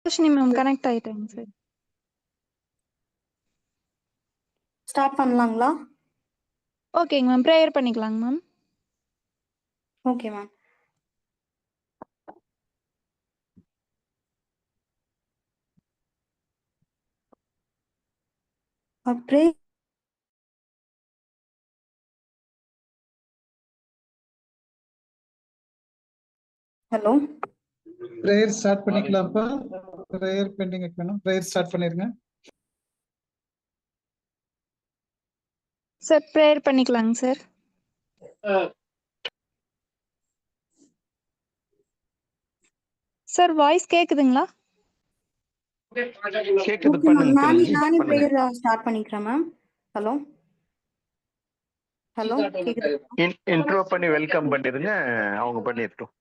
Roshini ma'am connect ஆயிட்டாங்க sir. Start பண்ணலாங்களா? ஓகேங்க மேம், ப்ரேயர் பண்ணிக்கலாங்க ma'am. Okay ma'am. Pray hello, prayer start பண்ணிக்கலாம்ப்பா. பிரேயர் பெண்டிங் வைக்கணும். பிரேயர் ஸ்டார்ட் பண்ணிருங்க சார். ப்ரேயர் பண்ணிக்கலாங்க சார். சார் வாய்ஸ் கேக்குதுங்களா? கேக்குது, ஓகே மேம். பண்ணுங்க. நானே பிரேயர் ஸ்டார்ட் பண்ணிக்கிறேன் மேம். ஹலோ ஹலோ, கேக்குது? இன்ட்ரோ பண்ணி வெல்கம் பண்ணிருங்க, அவங்க பண்ணிரட்டும்.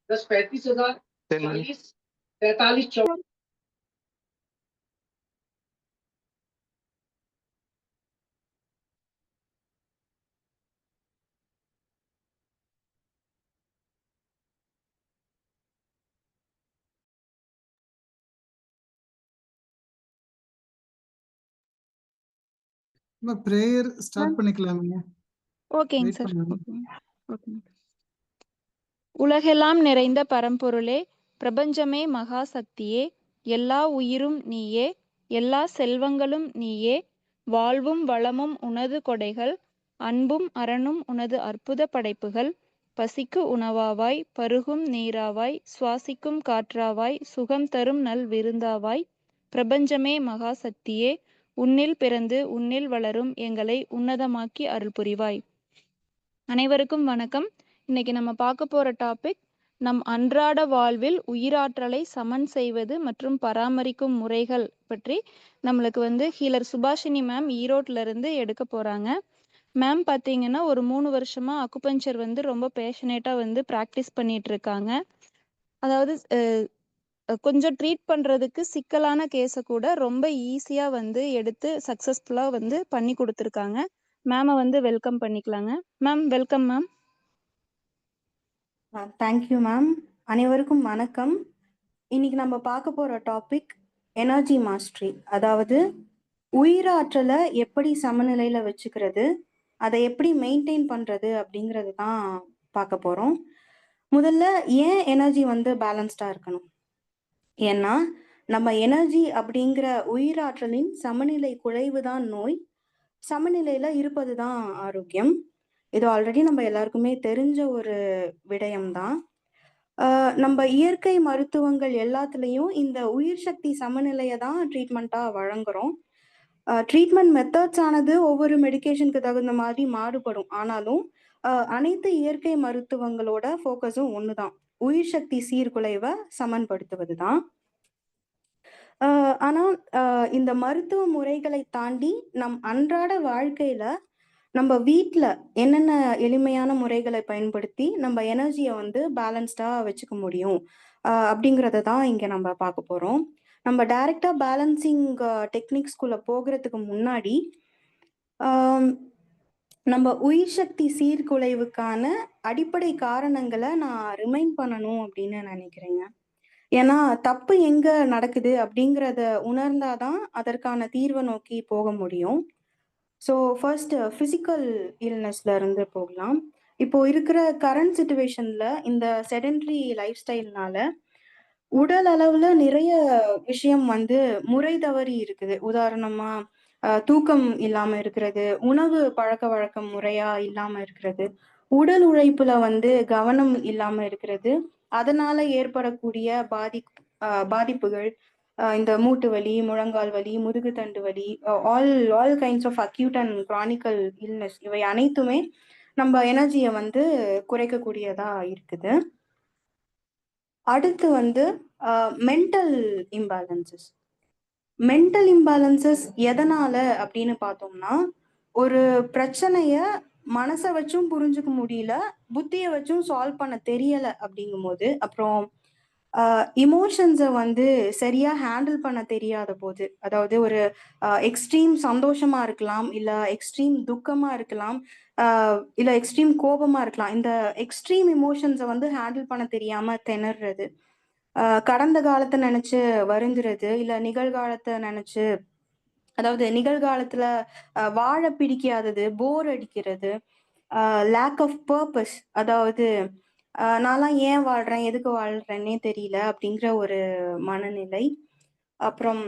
பிரேயர் ஸ்டார்ட் பண்ணிக்கலாம்ங்க. ஓகேங்க வெயிட் சார். பண்ணுங்க. ஓகேங்க. உலகெல்லாம் நிறைந்த பரம்பொருளே, பிரபஞ்சமே மகா சக்தியே, எல்லா உயிரும் நீயே, எல்லா செல்வங்களும் நீயே, வாழ்வும் வளமும் உனது கொடைகள், அன்பும் அரணும் உனது அற்புத படைப்புகள், பசிக்கு உணவாவாய், பருகும் நீராவாய், சுவாசிக்கும் காற்றாவாய், சுகம் தரும் நல் விருந்தாவாய், பிரபஞ்சமே மகா சக்தியே, உன்னில் பிறந்து உன்னில் வளரும் எங்களை உன்னதமாக்கி அருள் புரிவாய். அனைவருக்கும் வணக்கம். இன்னைக்கு நம்ம பார்க்க போற டாபிக், நம் அன்றாட வாழ்வில் உயிராற்றலை சமன் செய்வது மற்றும் பராமரிக்கும் முறைகள் பற்றி நம்மளுக்கு ஹீலர் சுபாஷினி மேம் ஈரோட்ல இருந்து எடுக்க போறாங்க. மேம் பார்த்தீங்கன்னா ஒரு 3 வருஷமா அக்குபஞ்சர் ரொம்ப பேஷனேட்டா ப்ராக்டிஸ் பண்ணிட்டு இருக்காங்க. அதாவது கொஞ்சம் ட்ரீட் பண்றதுக்கு சிக்கலான கேஸை கூட ரொம்ப ஈஸியா எடுத்து சக்சஸ்ஃபுல்லா பண்ணி கொடுத்துருக்காங்க. மேம வெல்கம் பண்ணிக்கலாங்க. Ma'am welcome ma'am. Thank you ma'am. அனைவருக்கும் வணக்கம். இன்னைக்கு நம்ம பார்க்க போற டாபிக் எனர்ஜி மாஸ்டரி, அதாவது உயிராற்றலை எப்படி சமநிலையில வச்சுக்கிறது, அதை எப்படி மெயின்டைன் பண்றது அப்படிங்கிறது தான் பார்க்க போறோம். முதல்ல ஏன் எனர்ஜி பேலன்ஸ்டா இருக்கணும்? ஏன்னா நம்ம எனர்ஜி அப்படிங்கிற உயிராற்றலின் சமநிலை குறைவு தான் நோய், சமநிலையில இருப்பது தான் ஆரோக்கியம். இது ஆல்ரெடி நம்ம எல்லாருக்குமே தெரிஞ்ச ஒரு விடயம்தான். நம்ம இயற்கை மருத்துவங்கள் எல்லாத்துலேயும் இந்த உயிர் சக்தி சமநிலையை தான் ட்ரீட்மெண்ட்டாக வழங்குறோம். ட்ரீட்மெண்ட் மெத்தட்ஸ் ஆனது ஒவ்வொரு மெடிக்கேஷனுக்கு தகுந்த மாதிரி மாறுபடும். ஆனாலும் அனைத்து இயற்கை மருத்துவங்களோட ஃபோக்கஸும் ஒன்று தான், உயிர் சக்தி சீர்குலைவை சமன்படுத்துவது தான். ஆனால் இந்த மருத்துவ முறைகளை தாண்டி நம் அன்றாட வாழ்க்கையில நம்ம வீட்டில் என்னென்ன எளிமையான முறைகளை பயன்படுத்தி நம்ம எனர்ஜியை பேலன்ஸ்டாக வச்சுக்க முடியும் அப்படிங்கிறத தான் இங்கே நம்ம பார்க்க போகிறோம். நம்ம டைரெக்டாக பேலன்சிங் டெக்னிக்ஸ்குள்ளே போகிறதுக்கு முன்னாடி நம்ம உயிர் சக்தி சீர்குலைவுக்கான அடிப்படை காரணங்களை நான் ரிமைண்ட் பண்ணணும் அப்படின்னு நினைக்கிறேங்க. ஏன்னா தப்பு எங்க நடக்குது அப்படிங்கிறத உணர்ந்தாதான் அதற்கான தீர்வை நோக்கி போக முடியும். ஸோ ஃபர்ஸ்ட் ஃபிசிக்கல் இல்னஸ்ல இருந்து போகலாம். இப்போ இருக்கிற கரண்ட் சுச்சுவேஷன்ல இந்த செடென்ட்ரி லைஃப் ஸ்டைல்னால உடல் அளவுல நிறைய விஷயம் முறை தவறி இருக்குது. உதாரணமா தூக்கம் இல்லாம இருக்கிறது, உணவு பழக்க வழக்கம் முறையா இல்லாம இருக்கிறது, உடல் உழைப்புல கவனம் இல்லாம இருக்கிறது, அதனால ஏற்படக்கூடிய பாதிப்புகள், இந்த மூட்டு வலி, முழங்கால் வலி, முதுகுத்தண்டு வலி, all kinds of acute and chronical illness, இவை அனைத்துமே நம்ம எனர்ஜியை குறைக்கக்கூடியதா இருக்குது. அடுத்து மென்டல் இம்பேலன்சஸ். மென்டல் இம்பேலன்சஸ் எதனால அப்படின்னு பார்த்தோம்னா, ஒரு பிரச்சனைய மனசை வச்சும் புரிஞ்சுக்க முடியல, புத்தியை வச்சும் சால்வ் பண்ண தெரியல அப்படிங்கும்போது, அப்புறம் இமோஷன்ஸை சரியா ஹேண்டில் பண்ண தெரியாத போது, அதாவது ஒரு எக்ஸ்ட்ரீம் சந்தோஷமா இருக்கலாம், இல்ல எக்ஸ்ட்ரீம் துக்கமா இருக்கலாம், இல்ல எக்ஸ்ட்ரீம் கோபமா இருக்கலாம். இந்த எக்ஸ்ட்ரீம் இமோஷன்ஸை ஹேண்டில் பண்ண தெரியாம திணறது, கடந்த காலத்தை நினைச்சு வருந்துறது, இல்ல நிகழ்காலத்தை நினைச்சு, அதாவது நிகழ்காலத்துல வாழ பிடிக்காதது, போர் அடிக்கிறது, லேக் ஆஃப் பர்பஸ், அதாவது நான்லாம் ஏன் வாழ்றேன், எதுக்கு வாழ்றேன்னே தெரியல அப்படிங்கிற ஒரு மனநிலை. அப்புறம்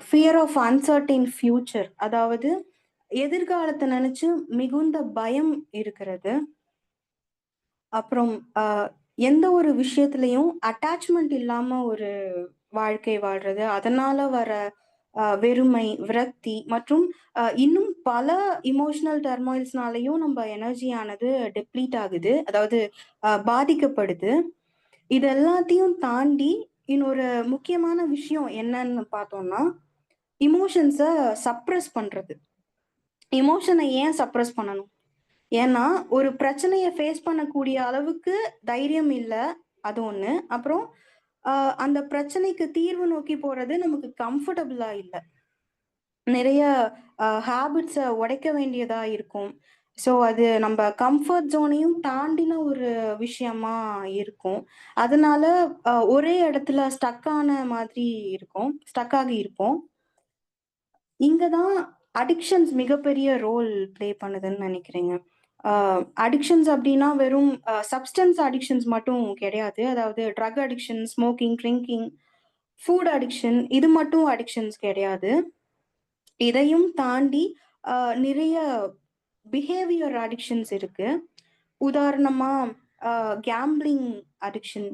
ஃபியர் ஆஃப் அன்சர்டைன் ஃபியூச்சர், அதாவது எதிர்காலத்தை நினைச்சு மிகுந்த பயம் இருக்கிறது. அப்புறம் எந்த ஒரு விஷயத்துலயும் அட்டாச்மெண்ட் இல்லாம ஒரு வாழ்க்கை வாழ்றது, அதனால வர வெறுமை, விரக்தி மற்றும் இன்னும் பல இமோஷனல் டர்மாயில்ஸ்னாலையும் நம்ம எனர்ஜியானது டெப்ளீட் ஆகுது, அதாவது பாதிக்கப்படுது. இது எல்லாத்தையும் தாண்டி இன்னொரு முக்கியமான விஷயம் என்னன்னு பார்த்தோம்னா, இமோஷன்ஸை சப்ரஸ் பண்றது. இமோஷனை ஏன் சப்ரஸ் பண்ணணும்? ஏன்னா ஒரு பிரச்சனையை ஃபேஸ் பண்ணக்கூடிய அளவுக்கு தைரியம் இல்லை, அது ஒண்ணு. அப்புறம் அந்த பிரச்சனைக்கு தீர்வு நோக்கி போறது நமக்கு கம்ஃபர்டபுளா இல்லை. நிறைய ஹேபிட்ஸை உடைக்க வேண்டியதா இருக்கும். ஸோ அது நம்ம கம்ஃபர்ட் ஜோனையும் தாண்டின ஒரு விஷயமா இருக்கும். அதனால ஒரே இடத்துல ஸ்டக் ஆன மாதிரி இருக்கும், ஸ்டக் ஆகி இருப்போம். இங்கதான் அடிக்ஷன்ஸ் மிகப்பெரிய ரோல் ப்ளே பண்ணுதுன்னு நினைக்கிறேங்க. அடிக்ஷன்ஸ் அப்படின்னா வெறும் சப்ஸ்டன்ஸ் அடிக்ஷன்ஸ் மட்டும் கிடையாது. அதாவது drug addiction, smoking, drinking, food addiction, இது மட்டும் அடிக்ஷன்ஸ் கிடையாது. இதையும் தாண்டி நிறைய பிஹேவியர் அடிக்ஷன்ஸ் இருக்கு. உதாரணமா gambling addiction,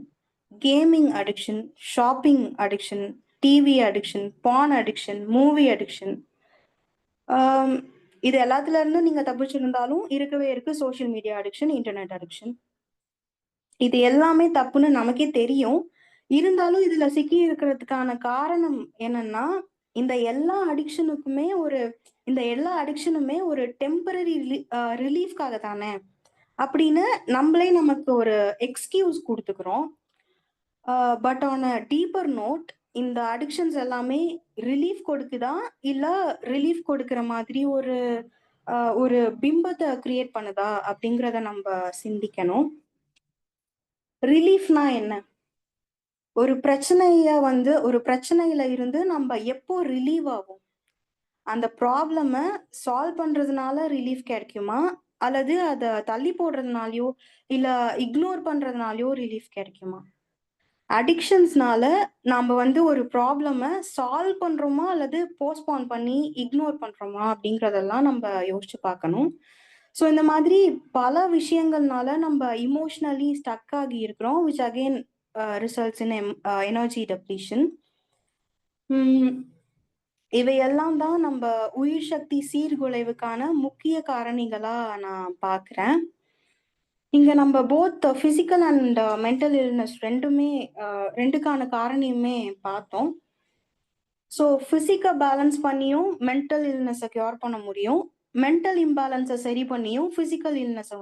gaming addiction, shopping addiction, TV addiction, paan addiction, movie addiction. இது எல்லாத்துல இருந்தும் நீங்க தப்பிச்சிருந்தாலும் இருக்கவே இருக்கு social media addiction, internet addiction. இது எல்லாமே தப்புன்னு நமக்கே தெரியும். இருந்தாலும் இதுல சிக்கி இருக்கிறதுக்கான காரணம் என்னன்னா, இந்த எல்லா அடிக்ஷனுமே ஒரு டெம்பரரி ரிலீஃப்காக தானே அப்படின்னு நம்மளே நமக்கு ஒரு எக்ஸ்கியூஸ் கொடுத்துக்கிறோம். But on a deeper note, இந்த அடிக்ஷன்ஸ் எல்லாமே ரிலீஃப் கொடுக்குதா, இல்ல ரிலீஃப் கொடுக்கிற மாதிரி ஒரு பிம்பத்தை கிரியேட் பண்ணுதா அப்படிங்கிறத நம்ம சிந்திக்கணும். ரிலீஃப்னா என்ன? ஒரு பிரச்சனையில இருந்து நம்ம எப்போ ரிலீவ் ஆகும்? அந்த ப்ராப்ளமை சால்வ் பண்றதுனால ரிலீஃப் கிடைக்குமா, அல்லது அதை தள்ளி போடுறதுனாலயோ இல்ல இக்னோர் பண்றதுனாலயோ ரிலீஃப் கிடைக்குமா? அடிக்ஷன்ஸ்னால நாம ஒரு ப்ராப்ளமை சால்வ் பண்றோமா அல்லது போஸ்ட்போன் பண்ணி இக்னோர் பண்றோமா அப்படிங்கிறதெல்லாம் நம்ம யோசிச்சு பார்க்கணும். ஸோ இந்த மாதிரி பல விஷயங்கள்னால நம்ம இமோஷனலி ஸ்டக் ஆகி இருக்கிறோம், which again results in energy depletion. இவையெல்லாம் தான் நம்ம உயிர் சக்தி சீர்குலைவுக்கான முக்கிய காரணிகளா நான் பார்க்குறேன். இங்க நம்ம both physical and mental illness ரெண்டுக்கான காரணியுமே பார்த்தோம். ஸோ பிசிக்கல் பேலன்ஸ் பண்ணியும் மென்டல் இல்னஸை கியூர் பண்ண முடியும், மென்டல் இம்பேலன்ஸை சரி பண்ணியும் பிசிக்கல் இல்னஸை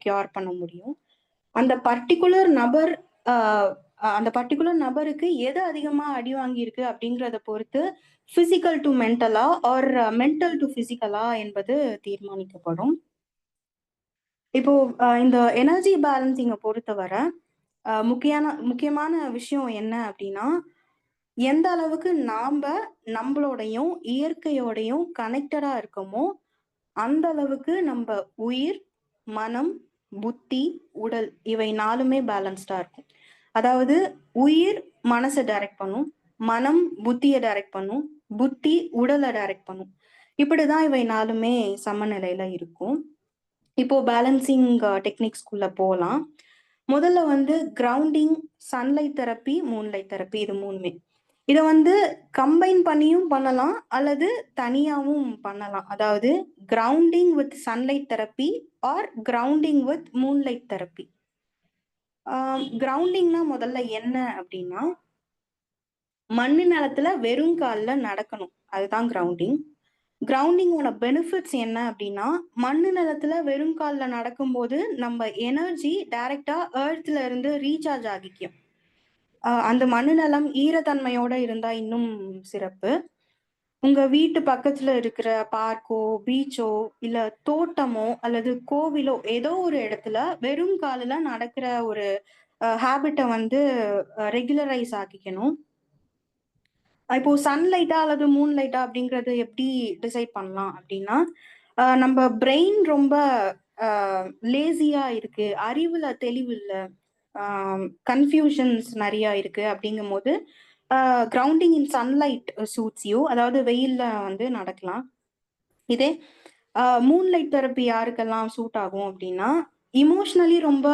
கியூர் பண்ண முடியும். அந்த பர்டிகுலர் நபருக்கு எது அதிகமா அடி வாங்கியிருக்கு அப்படிங்கிறத பொறுத்து பிசிக்கல் டு மென்டலா ஆர் மென்டல் டு பிசிக்கலா என்பது தீர்மானிக்கப்படும். இப்போ இந்த எனர்ஜி பேலன்சிங்கை பொறுத்தவரை முக்கியமான விஷயம் என்ன அப்படின்னா, எந்த அளவுக்கு நம்மளோடையும் இயற்கையோடையும் கனெக்டடா இருக்கோமோ அந்த அளவுக்கு நம்ம உயிர், மனம், புத்தி, உடல் இவை 4மே பேலன்ஸ்டா இருக்கும். அதாவது உயிர் மனசை டைரக்ட் பண்ணும், மனம் புத்தியை டைரக்ட் பண்ணும், புத்தி உடலை டைரக்ட் பண்ணும். இப்படிதான் இவை 4மே சமநிலையில இருக்கும். இப்போ பேலன்சிங் டெக்னிக்ஸ்குள்ள போகலாம். முதல்ல grounding, sunlight therapy, moonlight therapy, இது 3மே. இதை கம்பைன் பண்ணியும் பண்ணலாம் அல்லது தனியாவும் பண்ணலாம். அதாவது grounding with sunlight therapy or grounding with moonlight therapy. கிரவுண்டிங்னா முதல்ல என்ன அப்படின்னா, மண்ணு நிலத்துல வெறும் காலில் நடக்கணும், அதுதான் கிரவுண்டிங். கிரவுண்டிங்கோட பெனிஃபிட்ஸ் என்ன அப்படின்னா, மண்ணு நிலத்துல வெறும் காலில் நடக்கும்போது நம்ம எனர்ஜி டைரக்டா எர்த்ல இருந்து ரீசார்ஜ் ஆகிக்கும். அந்த மண்ணு நிலம் ஈரத்தன்மையோட இருந்தா இன்னும் சிறப்பு. உங்க வீட்டு பக்கத்துல இருக்கிற பார்க்கோ, பீச்சோ, இல்ல தோட்டமோ அல்லது கோவிலோ ஏதோ ஒரு இடத்துல வெறும் காலில் நடக்கிற ஒரு ஹேபிட்டை வந்து ரெகுலரைஸ் ஆக்கிக்கணும். இப்போ சன்லைட்டா அல்லது மூன் லைட்டா அப்படிங்கறது எப்படி டிசைட் பண்ணலாம் அப்படின்னா, நம்ம பிரெயின் ரொம்ப லேசியா இருக்கு, அறிவுல தெளிவு இல்ல, கன்ஃபியூஷன்ஸ் நிறைய இருக்கு அப்படிங்கும் போது grounding in sunlight shoots you, அதாவது வெயில்ல வந்து நடக்கலாம். இதே மூன்லைட் தெரப்பி யாருக்கெல்லாம் சூட் ஆகும் அப்படின்னா, இமோஷனலி ரொம்ப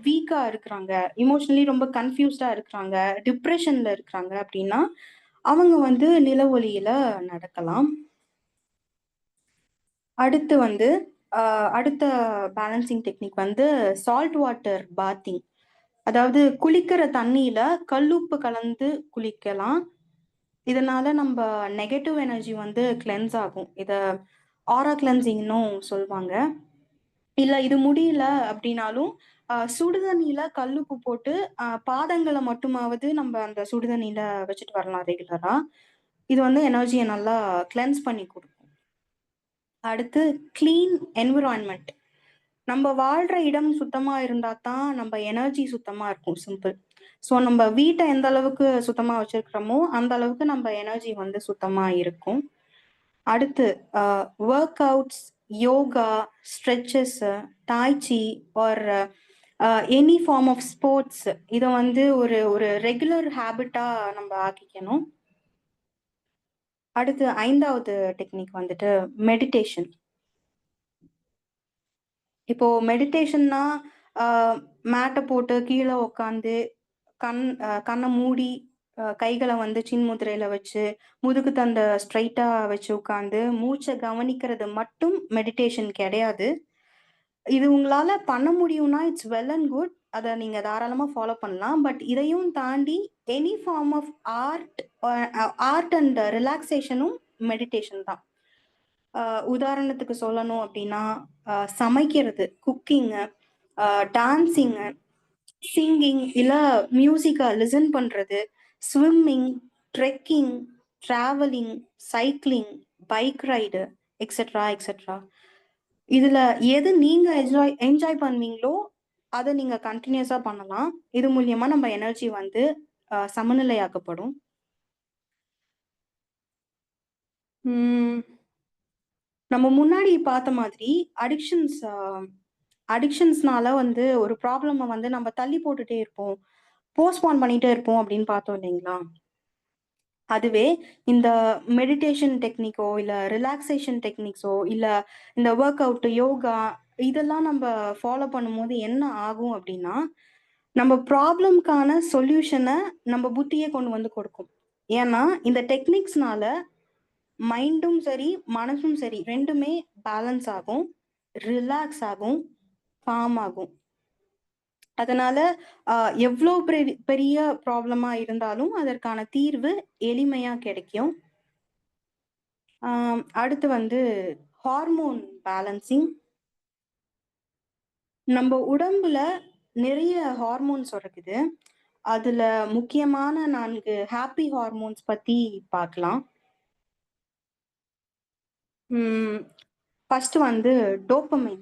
வீக்கா இருக்கிறாங்க, இமோஷனலி ரொம்ப கன்ஃபியூஸ்டா இருக்கிறாங்க, டிப்ரெஷன்ல இருக்கிறாங்க அப்படின்னா அவங்க வந்து நில ஒளியில நடக்கலாம். அடுத்து வந்து அடுத்த பேலன்சிங் டெக்னிக் வந்து சால்ட் வாட்டர் பாத்திங், அதாவது குளிக்கிற தண்ணியில கல்லுப்பு கலந்து குளிக்கலாம். இதனால நம்ம நெகட்டிவ் எனர்ஜி வந்து கிளென்ஸ் ஆகும். இத ஆரா கிளென்சிங்னும் சொல்லுவாங்க. இல்ல இது முடியல அப்படின்னாலும் சுடுதண்ணியில கல்லுப்பு போட்டு பாதங்களை மட்டுமாவது நம்ம அந்த சுடுதண்ணியில வச்சுட்டு வரலாம் ரெகுலரா. இது வந்து எனர்ஜியை நல்லா கிளென்ஸ் பண்ணி கொடுக்கும். அடுத்து கிளீன் என்விரான்மெண்ட். நம்ம வாழ்ற இடம் சுத்தமா இருந்தா தான் நம்ம எனர்ஜி சுத்தமா இருக்கும். சிம்பிள். ஸோ நம்ம வீட்டை எந்த அளவுக்கு சுத்தமா வச்சிருக்கிறோமோ அந்த அளவுக்கு நம்ம எனர்ஜி வந்து சுத்தமா இருக்கும். அடுத்து workouts, yoga, stretches, tai chi or any form of sports, இதை வந்து ஒரு ஒரு ரெகுலர் ஹேபிட்டா நம்ம ஆக்கிக்கணும். அடுத்து 5வது டெக்னிக் வந்துட்டு மெடிடேஷன். இப்போ மெடிடேஷன்னா மேட்டை போட்டு கீழே உக்காந்து கண்ணை மூடி கைகளை வந்து சின்முத்திரையில வச்சு முதுகு தண்டை ஸ்ட்ரைட்டா வச்சு உட்காந்து மூச்சை கவனிக்கிறது மட்டும் மெடிடேஷன் கிடையாது. இது உங்களால பண்ண முடியும்னா இட்ஸ் வெல் அண்ட் குட், அதை நீங்க தாராளமா ஃபாலோ பண்ணலாம். பட் இதையும் தாண்டி any form of art and ரிலாக்ஸேஷனும் மெடிடேஷன் தான். உதாரணத்துக்கு சொல்லணும் அப்படின்னா சமைக்கிறது, குக்கிங்கு, டான்சிங்கு, சிங்கிங், இல்ல மியூசிக்கை லிசன் பண்றது, swimming, trekking, travelling, cycling, bike ride, etcetera etcetera. இதுல எது நீங்க என்ஜாய் பண்ணுவீங்களோ அதை நீங்க கண்டினியூஸா பண்ணலாம். இது மூலியமா நம்ம எனர்ஜி வந்து சமநிலையாக்கப்படும். நம்ம முன்னாடி பார்த்த மாதிரி அடிக்ஷன்ஸ்னால வந்து ஒரு ப்ராப்ளமை வந்து நம்ம தள்ளி போட்டுட்டே இருப்போம், போஸ்ட்போன் பண்ணிட்டே இருப்போம் அப்படின்னு பார்த்தோம் இல்லைங்களா? அதுவே இந்த மெடிடேஷன் டெக்னிக்கோ இல்ல ரிலாக்ஸேஷன் டெக்னிக்ஸோ இல்ல இந்த ஒர்க் அவுட், யோகா, இதெல்லாம் நம்ம ஃபாலோ பண்ணும்போது என்ன ஆகும் அப்படின்னா, நம்ம ப்ராப்ளம்கான சொல்யூஷனை நம்ம புத்தியே கொண்டு வந்து கொடுக்கும். ஏன்னா இந்த டெக்னிக்ஸ்னால மைண்டும் சரி மனசும் சரி ரெண்டுமே பேலன்ஸ் ஆகும், ரிலாக்ஸ் ஆகும், காம் ஆகும். அதனால எவ்வளோ பெரிய ப்ராப்ளமா இருந்தாலும் அதற்கான தீர்வு எளிமையா கிடைக்கும். அடுத்து வந்து ஹார்மோன் பேலன்சிங். நம்ம உடம்புல நிறைய ஹார்மோன்ஸ் இருக்குது. அதுல முக்கியமான 4 ஹாப்பி ஹார்மோன்ஸ் பத்தி பார்க்கலாம். ஃபர்ஸ்ட் வந்து டோபமைன்.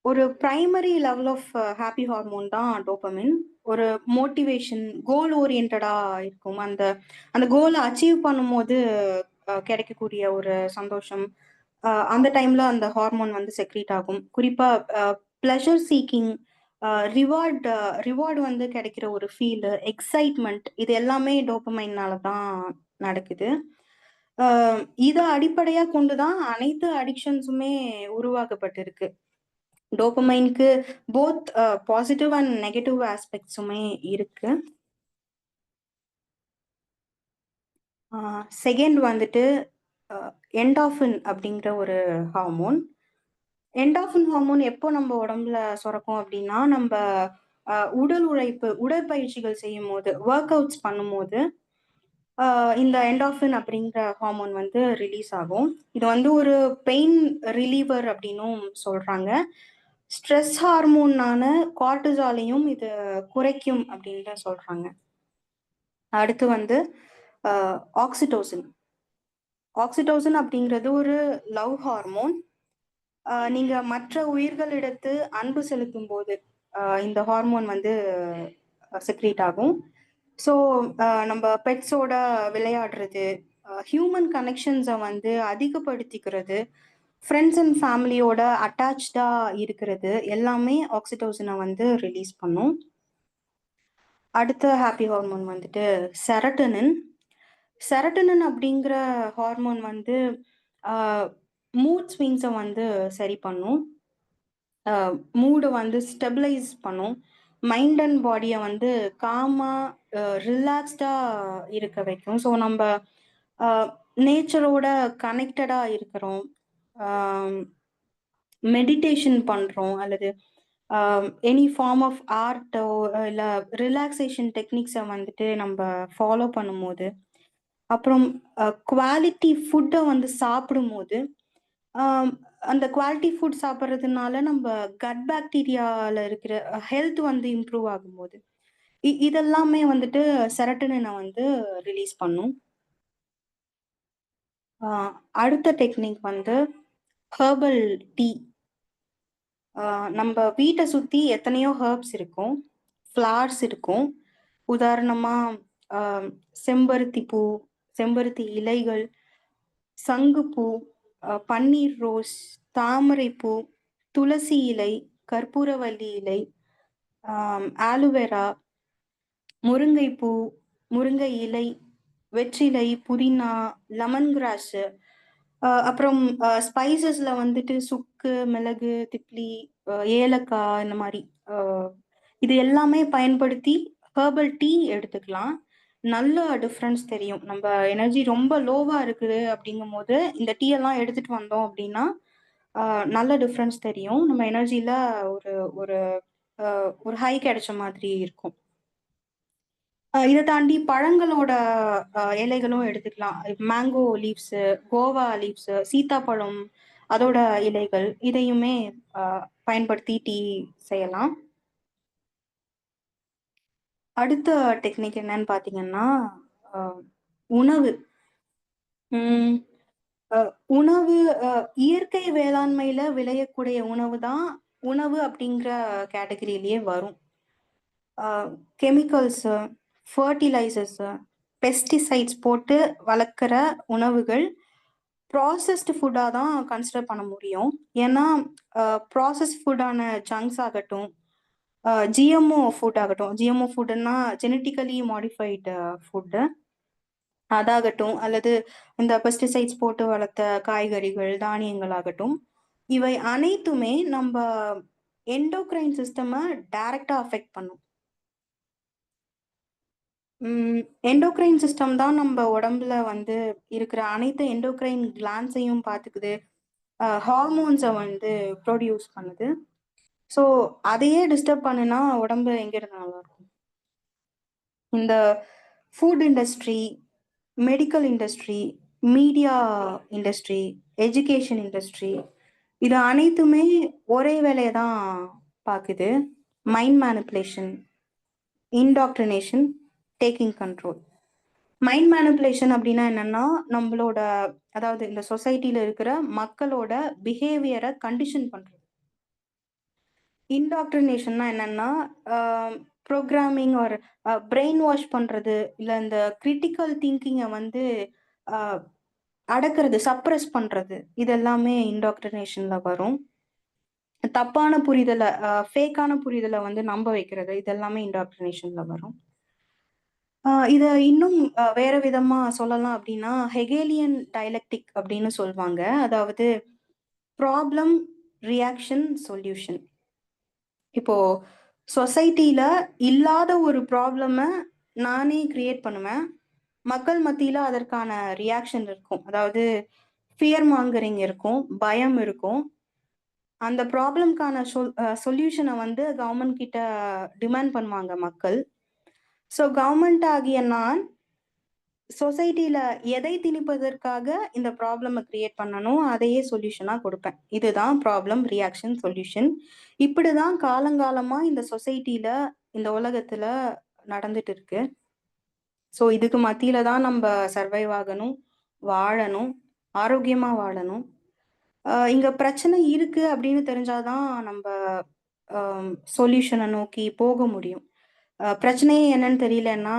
ஒரு primary level of happy hormone தான் டோபமைன். ஒரு மோட்டிவேஷன், கோல் ஓரியன்டா இருக்கும். அந்த அந்த கோலை அச்சீவ் பண்ணும்போது கிடைக்கக்கூடிய ஒரு சந்தோஷம், அந்த டைம்ல அந்த ஹார்மோன் வந்து செக்ரீட் ஆகும். குறிப்பா பிளஷர் சீக்கிங், ரிவார்டு வந்து கிடைக்கிற ஒரு ஃபீல், எக்ஸைட்மெண்ட், இது எல்லாமே டோபமைன்னால தான் நடக்குது. இதை அடிப்படையா கொண்டுதான் அனைத்து அடிக்ஷன்ஸுமே உருவாக்கப்பட்டிருக்கு. டோபமைனுக்கு போத் பாசிட்டிவ் அண்ட் நெகட்டிவ் ஆஸ்பெக்ட்ஸுமே இருக்கு. செகண்ட் வந்துட்டு என்டார்ஃபின் அப்படிங்கிற ஒரு ஹார்மோன். என்டார்ஃபின் ஹார்மோன் எப்போ நம்ம உடம்புல சுரக்கும் அப்படின்னா, நம்ம உடற்பயிற்சிகள் செய்யும் போது, ஒர்க் அவுட்ஸ் பண்ணும்போது இந்த என்டார்ஃபின் அப்படிங்கிற ஹார்மோன் வந்து ரிலீஸ் ஆகும். இது வந்து ஒரு பெயின் ரிலீவர் அப்படின்னும் சொல்றாங்க. ஸ்ட்ரெஸ் ஹார்மோனான கார்டிசாலையும் இது குறைக்கும் அப்படின்ட்டு சொல்றாங்க. அடுத்து வந்து ஆக்சிடோசின். ஆக்சிடோசின் அப்படிங்கிறது ஒரு லவ் ஹார்மோன். நீங்க மற்ற உயிர்களிடத்து அன்பு செலுத்தும் போது, இந்த ஹார்மோன் வந்து செக்ரீட் ஆகும். ஸோ நம்ம பெட்ஸோட விளையாடுறது, ஹியூமன் கனெக்ஷன்ஸை வந்து அதிகப்படுத்திக்கிறது, ஃப்ரெண்ட்ஸ் அண்ட் ஃபேமிலியோட அட்டாச்சாக இருக்கிறது எல்லாமே ஆக்சிடோசினை வந்து ரிலீஸ் பண்ணும். அடுத்த ஹாப்பி ஹார்மோன் வந்துட்டு செரட்டனின். செரட்டனின் அப்படிங்கிற ஹார்மோன் வந்து மூட் ஸ்விங்ஸை வந்து சரி பண்ணும், மூடை வந்து ஸ்டெபிளைஸ் பண்ணும், மைண்ட் அண்ட் பாடியை வந்து காமாக ரிலாக்ஸ்டாக இருக்க வைக்கும். ஸோ நம்ம நேச்சரோட கனெக்டடாக இருக்கிறோம், மெடிடேஷன் பண்ணுறோம், அல்லது எனி ஃபார்ம் ஆஃப் ஆர்ட்டோ இல்லை ரிலாக்ஸேஷன் டெக்னிக்ஸை வந்துட்டு நம்ம ஃபாலோ பண்ணும்போது, அப்புறம் குவாலிட்டி ஃபுட்டை வந்து சாப்பிடும்போது, அந்த குவாலிட்டி ஃபுட் சாப்பிட்றதுனால நம்ம கட் பாக்டீரியாவில் இருக்கிற ஹெல்த் வந்து இம்ப்ரூவ் ஆகும்போது இதெல்லாமே வந்துட்டு செரட்டனினை வந்து ரிலீஸ் பண்ணும். அடுத்த டெக்னிக் வந்து ஹெர்பல் டீ. நம்ம வீட்டை சுற்றி எத்தனையோ ஹெர்ப்ஸ் இருக்கும், ஃப்ளார்ஸ் இருக்கும். உதாரணமாக செம்பருத்தி பூ, செம்பருத்தி இலைகள், சங்குப்பூ, பன்னீர் ரோஸ், தாமரைப்பூ, துளசி இலை, கற்பூரவல்லி இலை, ஆலுவேரா, முருங்கைப்பூ, முருங்கை இலை, வெற்றிலை, புதினா, லெமன் கிராஸு, அப்புறம் ஸ்பைசஸ்ல வந்துட்டு சுக்கு, மிளகு, திப்ளி, ஏலக்காய், இந்த மாதிரி இது எல்லாமே பயன்படுத்தி ஹெர்பல் டீ எடுத்துக்கலாம். நல்ல டிஃப்ரென்ஸ் தெரியும். நம்ம எனர்ஜி ரொம்ப லோவா இருக்குது அப்படிங்கும் போது இந்த டீ எல்லாம் எடுத்துட்டு வந்தோம் அப்படின்னா நல்ல டிஃப்ரென்ஸ் தெரியும். நம்ம எனர்ஜியில ஒரு ஒரு ஒரு ஹை கிடைச்ச மாதிரி இருக்கும். இதை தாண்டி பழங்களோட இலைகளும் எடுத்துக்கலாம். மேங்கோ லீவ்ஸு, கோவா லீவ்ஸு, சீத்தாப்பழம் அதோட இலைகள் இதையுமே பயன்படுத்தி டீ செய்யலாம். அடுத்த டெக்னிக் என்னன்னு பார்த்தீங்கன்னா உணவு. உணவு இயற்கை வேளாண்மையில விளையக்கூடிய உணவு தான் உணவு அப்படிங்கிற கேட்டகரியிலேயே வரும். கெமிக்கல்ஸு, ஃபர்டிலைசர்ஸு, பெஸ்டிசைட்ஸ் போட்டு வளர்க்குற உணவுகள் ப்ராசஸ்டு ஃபுட்டாக தான் கன்சிடர் பண்ண முடியும். ஏன்னா ப்ராசஸ் ஃபுட்டான ஜங்க்ஸ் ஆகட்டும், ஜிஎம்ஓ ஃபுட் ஆகட்டும், ஜிஎம்ஓ ஃபுட்டுன்னா ஜெனட்டிக்கலி மாடிஃபைடு ஃபுட்டு அதாகட்டும், அல்லது இந்த பெஸ்டிசைட்ஸ் போட்டு வளர்த்த காய்கறிகள், தானியங்கள் ஆகட்டும், இவை அனைத்துமே நம்ம எண்டோக்ரைன் சிஸ்டமை டைரக்டா அஃபெக்ட் பண்ணும். எண்டோக்ரைன் சிஸ்டம் தான் நம்ம உடம்புல வந்து இருக்கிற அனைத்து எண்டோக்ரைன் கிளான்ஸையும் பார்த்துக்குது, ஹார்மோன்ஸை வந்து ப்ரொடியூஸ் பண்ணுது. ஸோ அதையே டிஸ்டர்ப் பண்ணுனா உடம்பு எங்கிருந்து நல்லா இருக்கும்? இந்த food industry, medical industry, media industry, education industry இது அனைத்துமே ஒரே வேலையை தான் பார்க்குது. Mind manipulation, indoctrination, taking control. Mind manipulation அப்படின்னா என்னன்னா, நம்மளோட அதாவது இந்த சொசைட்டில இருக்கிற மக்களோட பிஹேவியரை கண்டிஷன் பண்றது. இன்டாக்ட்ரினேஷன்னா என்னன்னா, ப்ரோக்ராமிங் ஒரு பிரெயின் வாஷ் பண்றது, இல்லை இந்த கிரிட்டிக்கல் திங்கிங்கை வந்து அடக்கிறது, சப்ரஸ் பண்றது, இது எல்லாமே இன்டாக்ட்ரினேஷன்ல வரும். தப்பான புரிதலை, ஃபேக்கான புரிதலை வந்து நம்ப வைக்கிறது, இது எல்லாமே இன்டாக்ட்ரினேஷன்ல வரும். இதை இன்னும் வேற விதமா சொல்லலாம் அப்படின்னா ஹெகேலியன் டைலக்டிக் அப்படின்னு சொல்லுவாங்க. அதாவது ப்ராப்ளம், ரியாக்ஷன், சொல்யூஷன். இப்போ சொசைட்டில இல்லாத ஒரு ப்ராப்ளமை நானே கிரியேட் பண்ணுவேன், மக்கள் மத்தியில அதற்கான ரியாக்ஷன் இருக்கும். அதாவது ஃபியர் மாங்கரிங் இருக்கும், பயம் இருக்கும். அந்த ப்ராப்ளம்கான சொல்யூஷனை வந்து கவர்மெண்ட் கிட்ட டிமாண்ட் பண்ணுவாங்க மக்கள். ஸோ கவர்மெண்ட் ஆகிய நான் சொசைட்டில எதை திணிப்பதற்காக இந்த ப்ராப்ளமை கிரியேட் பண்ணணும், அதையே சொல்யூஷனாக கொடுப்பேன். இதுதான் ப்ராப்ளம், ரியாக்ஷன், சொல்யூஷன். இப்படிதான் காலங்காலமா இந்த சொசைட்டில, இந்த உலகத்துல நடந்துட்டு இருக்கு. ஸோ இதுக்கு மத்தியில தான் நம்ம சர்வைவ் ஆகணும், வாழணும், ஆரோக்கியமா வாழணும். இங்க பிரச்சனை இருக்கு அப்படின்னு தெரிஞ்சாதான் நம்ம சொல்யூஷனை நோக்கி போக முடியும். பிரச்சனையே என்னன்னு தெரியலன்னா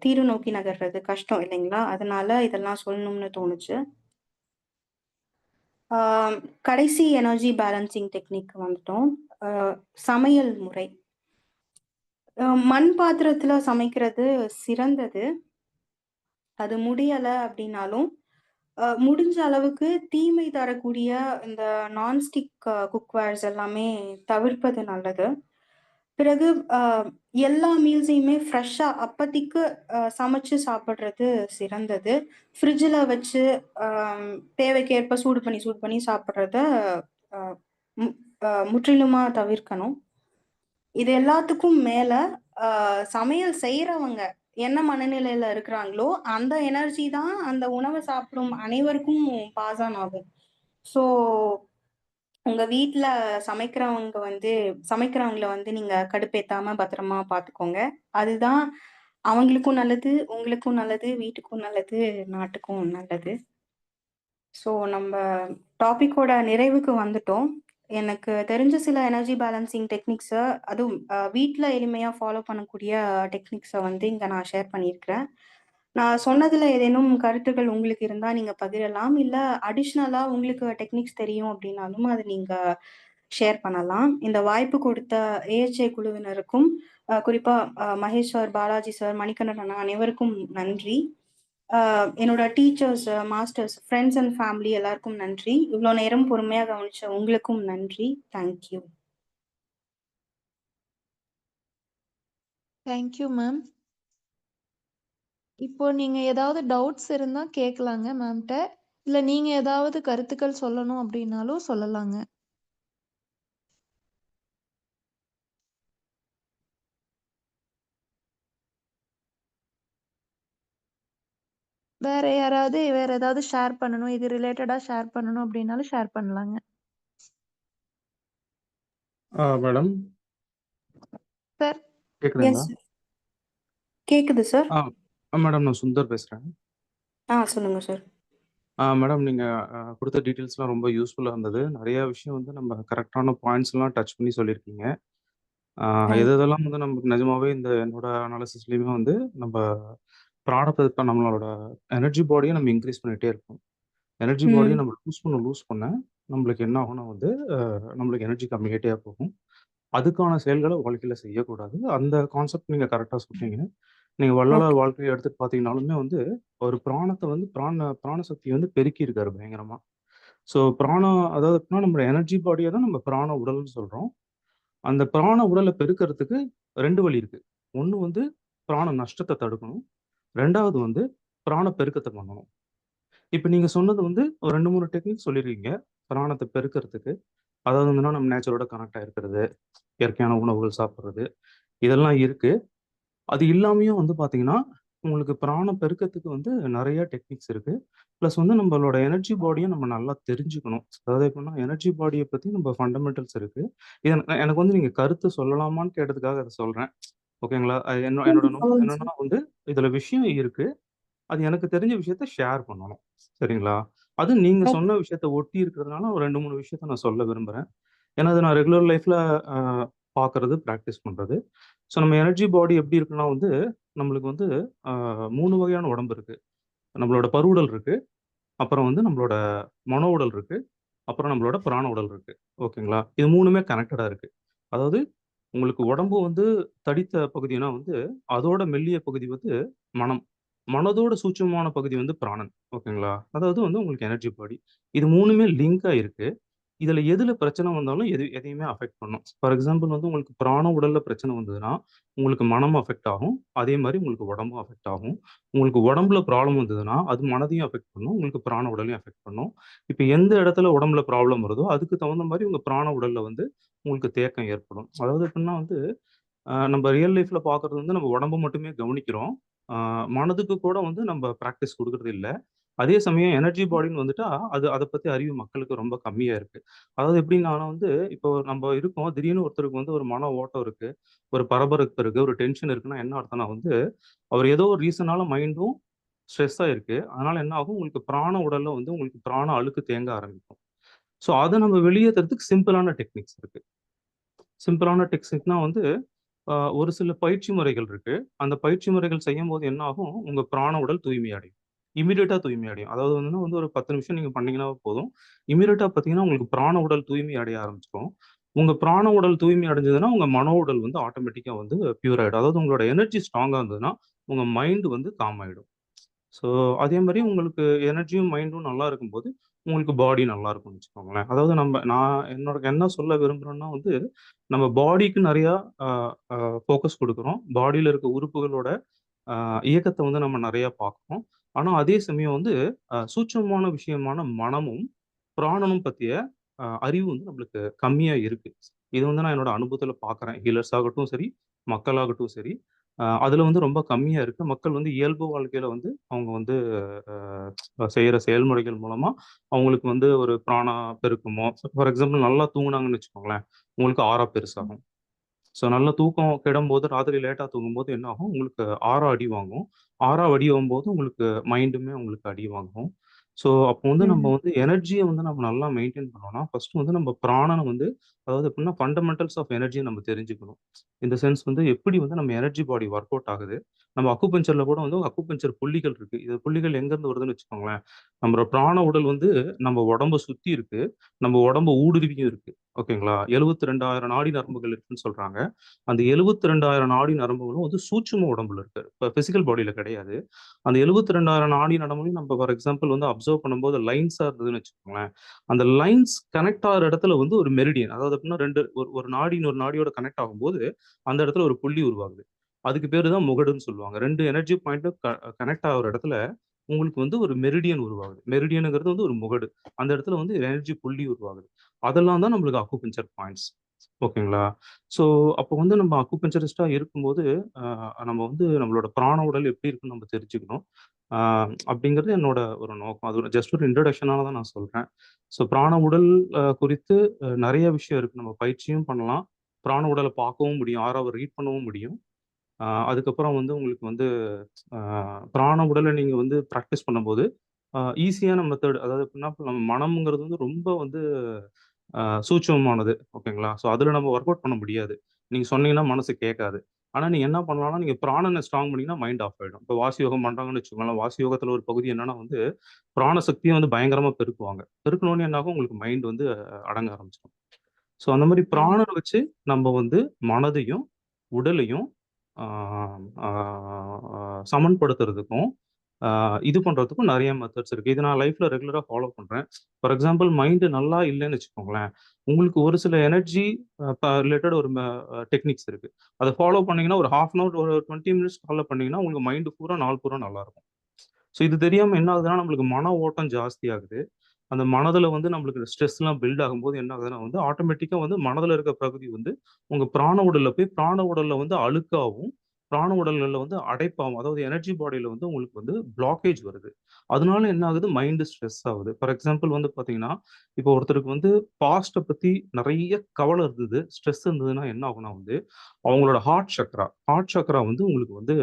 தீர்வு நோக்கி நகர்றது கஷ்டம் இல்லைங்களா? அதனால இதெல்லாம் சொல்லணும்னு தோணுச்சு. ஆம், கடைசி எனர்ஜி பேலன்சிங் டெக்னிக் வந்துட்டோம். சமையல் முறை. மண் பாத்திரத்துல சமைக்கிறது சிறந்தது. அது முடியல அப்படின்னாலும் முடிஞ்ச அளவுக்கு தீமை தரக்கூடிய இந்த நான்ஸ்டிக் குக்வேர்ஸ் எல்லாமே தவிர்ப்பது நல்லது. பிறகு எல்லா மீல்ஸையுமே ஃப்ரெஷ்ஷா அப்பதைக்கு சமைச்சு சாப்பிடுறது சிறந்தது. ஃப்ரிட்ஜில் வச்சு தேவைக்கேற்ப சூடு பண்ணி சாப்பிட்றத முற்றிலுமா தவிர்க்கணும். இது எல்லாத்துக்கும் மேல சமையல் செய்யறவங்க என்ன மனநிலையில இருக்கிறாங்களோ அந்த எனர்ஜி தான் அந்த உணவை சாப்பிடும் அனைவருக்கும் பாஸ் ஆன் ஆகும். ஸோ உங்க வீட்ல சமைக்கிறவங்கள வந்து நீங்க கடுப்பேத்தாம பத்திரமா பார்த்துக்கோங்க. அதுதான் அவங்களுக்கும் நல்லது, உங்களுக்கும் நல்லது, வீட்டுக்கும் நல்லது, நாட்டுக்கும் நல்லது. ஸோ நம்ம டாபிக்கோட நிறைவுக்கு வந்துட்டோம். எனக்கு தெரிஞ்ச சில எனர்ஜி பேலன்சிங் டெக்னிக்ஸை, அதுவும் வீட்டில் எளிமையாக ஃபாலோ பண்ணக்கூடிய டெக்னிக்ஸை வந்து இங்கே நான் ஷேர் பண்ணியிருக்கிறேன். நான் சொன்னதில் ஏதேனும் கருத்துக்கள் உங்களுக்கு இருந்தால் நீங்கள் பகிரலாம். இல்லை அடிஷ்னலாக உங்களுக்கு டெக்னிக்ஸ் தெரியும் அப்படின்னாலும் அதை நீங்கள் ஷேர் பண்ணலாம். இந்த வாய்ப்பு கொடுத்த ஏஎச்ஏ குழுவினருக்கும் குறிப்பாக மகேஷ் சார், பாலாஜி சார், மணிகண்டன் அண்ணா அனைவருக்கும் நன்றி. என்னோட teachers, masters, friends and family எல்லாருக்கும் நன்றி. இவ்வளோ நேரம் பொறுமையாக கவனிச்ச உங்களுக்கும் நன்றி. தேங்க்யூ. Thank you ma'am. இப்போ நீங்க ஏதாவது டவுட்ஸ் இருந்தா கேட்கலாங்க மேம்கிட்ட. இல்லை நீங்க ஏதாவது கருத்துக்கள் சொல்லணும் அப்படின்னாலும் சொல்லலாங்க. வேற யாராவது வேற ஏதாவது ஷேர் பண்ணணும், இது ரிலேட்டடா ஷேர் பண்ணணும் அப்படின்னாலும் ஷேர் பண்ணலாங்க. Madam sir. கேக்குதுங்களா? எஸ் கேக்குது சார். மேடம் நான் சுந்தர் பேசுகிறேன். சொல்லுங்க சார். மேடம் நீங்கள் கொடுத்த டீட்டெயில்ஸ்லாம் ரொம்ப யூஸ்ஃபுல்லாக இருந்தது. நிறைய விஷயம் வந்து நம்ம கரெக்டான பாயிண்ட்ஸ்லாம் டச் பண்ணி சொல்லியிருக்கீங்க. எதெல்லாம் வந்து நமக்கு நிஜமாவே இந்த என்னோட அனாலிசிஸ்லேயுமே வந்து நம்ம ப்ராடக்ட் நம்மளோட எனர்ஜி பாடியை நம்ம இன்க்ரீஸ் பண்ணிகிட்டே இருக்கோம். எனர்ஜி பாடியை நம்ம லூஸ் பண்ண நம்மளுக்கு என்ன ஆகும்னா வந்து நம்மளுக்கு எனர்ஜி கம்மியாகிட்டே போகும். அதுக்கான செயல்களை வாழ்க்கையில் செய்யக்கூடாது. அந்த கான்செப்ட் நீங்கள் கரெக்டாக சொல்றீங்க. நீங்கள் வள்ளலார் வாழ்க்கையை எடுத்துட்டு பார்த்தீங்கன்னாலுமே வந்து ஒரு பிராணத்தை வந்து பிராணசக்தியை வந்து பெருக்கி இருக்காரு பயங்கரமா. ஸோ பிராணம் அதாவது எப்படின்னா நம்மளோட எனர்ஜி பாடியை தான் நம்ம பிராண உடல்னு சொல்றோம். அந்த பிராண உடலை பெருக்கிறதுக்கு 2 வழி இருக்கு. ஒன்று வந்து பிராண நஷ்டத்தை தடுக்கணும், 2வது வந்து பிராண பெருக்கத்தை பண்ணணும். இப்போ நீங்க சொன்னது வந்து ஒரு 2-3 டெக்னிக் சொல்லியிருக்கீங்க பிராணத்தை பெருக்கிறதுக்கு. அதாவது வந்துன்னா நம்ம நேச்சரோட கனெக்ட் ஆகிருக்கிறது, இயற்கையான உணவுகள் சாப்பிட்றது, இதெல்லாம் இருக்கு. அது இல்லாமையும் வந்து பார்த்தீங்கன்னா உங்களுக்கு பிராண பெருக்கத்துக்கு வந்து நிறைய டெக்னிக்ஸ் இருக்கு. ப்ளஸ் வந்து நம்மளோட எனர்ஜி பாடியை நம்ம நல்லா தெரிஞ்சுக்கணும். அதாவது எப்படின்னா எனர்ஜி பாடியை பற்றி நம்ம ஃபண்டமெண்டல்ஸ் இருக்கு. இது எனக்கு வந்து நீங்கள் கருத்து சொல்லலாமான்னு கேட்டதுக்காக அதை சொல்கிறேன். ஓகேங்களா? என்னோட நோக்கம் என்னன்னா வந்து இதில் விஷயம் இருக்கு. அது எனக்கு தெரிஞ்ச விஷயத்த ஷேர் பண்ணணும். சரிங்களா? அது நீங்க சொன்ன விஷயத்த ஒட்டி இருக்கிறதுனால ஒரு 2-3 விஷயத்த நான் சொல்ல விரும்புறேன். ஏன்னா அது நான் ரெகுலர் லைஃப்ல பார்க்கறது, பிராக்டிஸ் பண்றது. ஸோ நம்ம எனர்ஜி பாடி எப்படி இருக்குன்னா வந்து நம்மளுக்கு வந்து 3 வகையான உடம்பு இருக்கு. நம்மளோட பருவுடல் இருக்கு, அப்புறம் வந்து நம்மளோட மனோ உடல் இருக்கு, அப்புறம் நம்மளோட பிராண உடல் இருக்கு. ஓகேங்களா? இது 3மே கனெக்டடா இருக்கு. அதாவது உங்களுக்கு உடம்பு வந்து தடித்த பகுதினா வந்து அதோட மெல்லிய பகுதி வந்து மனம். மனதோட சூட்சுமமான பகுதி வந்து பிராணன். ஓகேங்களா? அதாவது வந்து உங்களுக்கு எனர்ஜி பாடி. இது 3மே லிங்க் ஆயிருக்கு. இதுல எதுல பிரச்சனை வந்தாலும் எதையுமே அஃபெக்ட் பண்ணும். ஃபார் எக்ஸாம்பிள் வந்து உங்களுக்கு பிராண உடல்ல பிரச்சனை வந்ததுன்னா, உங்களுக்கு மனம் அஃபெக்ட் ஆகும். அதே மாரி உங்களுக்கு உடம்பும் அஃபெக்ட் ஆகும். உங்களுக்கு உடம்புல ப்ராப்ளம் வந்ததுன்னா, அது மனதையும் அஃபெக்ட் பண்ணும். உங்களுக்கு பிராண உடலையும் அஃபெக்ட் பண்ணும். இப்ப எந்த இடத்துல உடம்புல ப்ராப்ளம் வருதோ, அதுக்கு தகுந்த மாரி உங்க பிராண உடல்ல வந்து உங்களுக்கு தேக்கம் ஏற்படும். அதாவது எப்படின்னா வந்து, நம்ம ரியல் லைஃப்ல பார்க்கறது வந்து நம்ம உடம்ப மட்டுமே கவனிக்கிறோம். மனதுக்கு கூட வந்து நம்ம பிராக்டிஸ் குடுக்குறது இல்ல. அதே சமயம் எனர்ஜி பாடின்னு வந்துட்டா, அத பத்தி அறிவு மக்களுக்கு ரொம்ப கம்மியா இருக்கு. அதாவது எப்படின்னா வந்து, இப்போ நம்ம இருக்கோம். திடீர்னு ஒருத்தருக்கு வந்து ஒரு மன ஓட்டம் இருக்கு. ஒரு பரபரப்பு இருக்கு. ஒரு டென்ஷன் இருக்குன்னா என்ன அர்த்தம்னா வந்து, அவர் ஏதோ ஒரு ரீசனால மைண்டும் ஸ்ட்ரெஸ்ஸா இருக்கு. அதனால என்ன ஆகும், உங்களுக்கு பிராண உடல்ல வந்து உங்களுக்கு பிராண அழுக்கு தேங்க ஆரம்பிக்கும். ஸோ அத நம்ம வெளியேத்துறதுக்கு சிம்பிளான டெக்னிக்ஸ் இருக்கு. சிம்பிளான டெக்னிக்னா வந்து ஒரு சில பயிற்சி முறைகள் இருக்கு. அந்த பயிற்சி முறைகள் செய்யும்போது என்ன ஆகும், உங்க பிராண உடல் தூய்மை அடையும். இமிடியேட்டா தூய்மை அடையும். அதாவது வந்து ஒரு 10 நிமிஷம் நீங்க பண்ணீங்கன்னா போதும். இமிடியேட்டா பார்த்தீங்கன்னா, உங்களுக்கு பிராண உடல் தூய்மை அடைய ஆரம்பிச்சுரும். உங்க பிராண உடல் தூய்மை அடைஞ்சதுன்னா, உங்க மனோ உடல் வந்து ஆட்டோமேட்டிக்கா வந்து பியூர் ஆயிடும். அதாவது உங்களோட எனர்ஜி ஸ்ட்ராங்கா இருந்ததுன்னா, உங்க மைண்ட் வந்து காம் ஆயிடும். ஸோ அதே மாரி உங்களுக்கு எனர்ஜியும், மைண்டும் நல்லா இருக்கும்போது, உங்களுக்கு பாடி நல்லா இருக்கும்னு வச்சுக்கோங்களேன். அதாவது நான் என்ன சொல்ல விரும்புறேன்னா வந்து, நம்ம பாடிக்கு நெறையா அ அ ஃபோக்கஸ் குடுக்குறோம். பாடியில இருக்க உறுப்புகளோட அ இயக்கத்த வந்து நம்ம நெறையா பார்க்குறோம். ஆனா, அதே சமயம் வந்து சூட்சமமான விஷயமான மனமும், பிராணனும் பத்திய அறிவு வந்து நம்மளுக்கு கம்மியா இருக்கு. இது வந்து நான் என்னோட அனுபவத்தில பார்க்குறேன். ஹீலர்ஸ் ஆகட்டும் சரி, மக்களாகட்டும் சரி, அதுல வந்து ரொம்ப கம்மியா இருக்கு. மக்கள் வந்து இயல்பு வாழ்க்கையில வந்து அவங்க வந்து செய்யற செயல்முறைகள் மூலமா அவங்களுக்கு வந்து ஒரு பிராணா பெருக்கமோ, ஃபார் எக்ஸாம்பிள் நல்லா தூங்குனாங்கன்னு வச்சுக்கோங்களேன், உங்களுக்கு ஆறா பெருசாகும். ஸோ நல்ல தூக்கம் கெடும்போது, ராத்திரி லேட்டா தூங்கும்போது என்ன ஆகும், உங்களுக்கு ஆறா அடி வாங்கும். ஆறா அடி வாங்கும்போது உங்களுக்கு மைண்டுமே உங்களுக்கு அடி வாங்கும். ஸோ அப்போ வந்து நம்ம ம். வந்து எனர்ஜிய வந்து நம்ம நல்லா மெயின்டெயின் பண்ணோம்னா, ஃபர்ஸ்ட் வந்து நம்ம பிராணன வந்து அதாவது எப்படின்னா ஃபண்டமெண்டல்ஸ் ஆஃப் எனர்ஜிய நம்ம தெரிஞ்சுக்கணும். இந்த சென்ஸ் வந்து எப்படி வந்து நம்ம எனர்ஜி பாடி ஒர்க் அவுட் ஆகுது. நம்ம அக்குபஞ்சர்ல கூட வந்து அக்குபஞ்சர் புள்ளிகள் இருக்கு. இது புள்ளிகள் எங்கேருந்து வருதுன்னு வச்சுக்கோங்களேன், நம்மளோட பிராண உடல் வந்து நம்ம உடம்ப சுத்தி இருக்கு. நம்ம உடம்ப ஊடுருவியும் இருக்கு. ஓகேங்களா? 72,000 நாடி நரம்புகள் இருக்குன்னு சொல்றாங்க. அந்த 72,000 நாடி நரம்புகளும் வந்து சூட்சும உடம்புல இருக்கு. இப்ப பிசிக்கல் பாடியில கிடையாது. அந்த 72,000 நாடி நரம்புகளையும் நம்ம ஃபார் எக்ஸாம்பிள் வந்து அப்சர்வ் பண்ணும்போது லைன்ஸா இருந்ததுன்னு வச்சுக்கோங்களேன். அந்த லைன்ஸ் கனெக்ட் ஆகுற இடத்துல வந்து ஒரு மெரிடியன் அதாவது எப்படின்னா 2 ஒரு நாடி இன்னொரு நாடியோட கனெக்ட் ஆகும்போது, அந்த இடத்துல ஒரு புள்ளி உருவாகுது. அதுக்கு பேரு தான் முகடுன்னு சொல்லுவாங்க. 2 எனர்ஜி பாயிண்ட்டும் கனெக்ட் ஆகுற இடத்துல உங்களுக்கு வந்து ஒரு மெரிடியன் உருவாகுது. மெரிடியன்ங்கிறது வந்து ஒரு முகடு. அந்த இடத்துல வந்து எனர்ஜி புள்ளி உருவாகுது. அதெல்லாம் தான் நம்மளுக்கு அக்குபஞ்சர் பாயிண்ட்ஸ். ஓகேங்களா? ஸோ அப்போ வந்து நம்ம அக்குபஞ்சரிஸ்ட்டா இருக்கும்போது, நம்ம வந்து நம்மளோட பிராண உடல் எப்படி இருக்குன்னு நம்ம தெரிஞ்சுக்கணும். அ அப்படிங்கிறது என்னோட ஒரு நோக்கம். அது ஜஸ்ட் ஒரு இன்ட்ரோடக்ஷனால தான் நான் சொல்றேன். ஸோ பிராண உடல் குறித்து நெறைய விஷயம் இருக்கு. நம்ம பயிற்சியும் பண்ணலாம். பிராண உடல பார்க்கவும் முடியும். ஆறாவ ரீட் பண்ணவும் முடியும். அதுக்கப்புறம் வந்து உங்களுக்கு வந்து அ பிராண உடல நீங்க வந்து பிராக்டிஸ் பண்ணும்போது, ஈஸியான மெத்தட் அதாவது எப்படின்னா, நம்ம மனம்ங்கிறது வந்து ரொம்ப வந்து சூட்சமமானது. ஓகேங்களா? ஸோ அதில நம்ம ஒர்க் அவுட் பண்ண முடியாது. நீங்க சொன்னீங்கன்னா மனசு கேட்காது. ஆனா நீங்க என்ன பண்ணலாம்னா, நீங்க பிராணன ஸ்ட்ராங் பண்ணீங்கன்னா மைண்ட் ஆஃப் ஆயிடும். இப்ப வாசி யோகம் பண்றாங்கன்னு வச்சுக்கோங்களேன். வாசி யோகத்தில ஒரு பகுதி என்னன்னா வந்து, பிராண சக்திய வந்து பயங்கரமா பெருக்குவாங்க. பெருக்குனோனே என்ன ஆகும், உங்களுக்கு மைண்ட் வந்து அடங்க ஆரம்பிச்சுரும். ஸோ அந்த மாரி ம். பிராணன வச்சு நம்ம வந்து மனதையும், உடலையும் ஆ ஆ சமன்படுத்துறதுக்கும், ஆ இது பண்றதுக்கும் நெறைய மெத்தட்ஸ் இருக்கு. இது நான் லைஃப்ல ரெகுலரா ஃபாலோ பண்றேன். ஃபார் எக்ஸாம்பிள் மைண்ட் நல்லா இல்லன்னு வச்சுக்கோங்களேன், உங்களுக்கு ஒரு சில எனர்ஜி ரிலேட்டட் ஒரு டெக்னிக்ஸ் இருக்கு. அத ஃபாலோ பண்ணீங்கன்னா, ஒரு 1/2 அன் ஹவர் ஒரு 20 மினிட்ஸ் ஃபாலோ பண்ணீங்கன்னா, உங்களுக்கு மைண்ட் பூரா நாள் பூரா நல்லாருக்கும். ஸோ இது தெரியாம என்ன ஆகுதுன்னா, நம்மளுக்கு மன ஓட்டம் ஜாஸ்தியாகுது. அந்த மனதுல வந்து நம்மளுக்கு ஸ்ட்ரெஸ்லாம் பில்ட் ஆகும்போது என்ன ஆகுதுன்னா வந்து, ஆட்டோமேட்டிக்கா வந்து மனதுல இருக்க பகுதி வந்து, உங்க பிராண உடல்ல போய் பிராண உடல்ல வந்து அழுக்காவும், பிராண உடல்கள்ல வந்து அடைப்பாவும், அதாவது எனர்ஜி பாடியில வந்து உங்களுக்கு வந்து பிளாக்கேஜ் வருது. அதனால என்ன ஆகுது, மைண்ட் ஸ்ட்ரெஸ் ஆகுது. ஃபார் எக்ஸாம்பிள் வந்து பார்த்தீங்கன்னா, இப்போ ஒருத்தருக்கு வந்து பாஸ்ட்ட பத்தி நெறைய கவல இருந்தது, ஸ்ட்ரெஸ் இருந்ததுன்னா என்ன ஆகும்னா வந்து, அவங்களோட ஹார்ட் சக்ரா வந்து உங்களுக்கு வந்து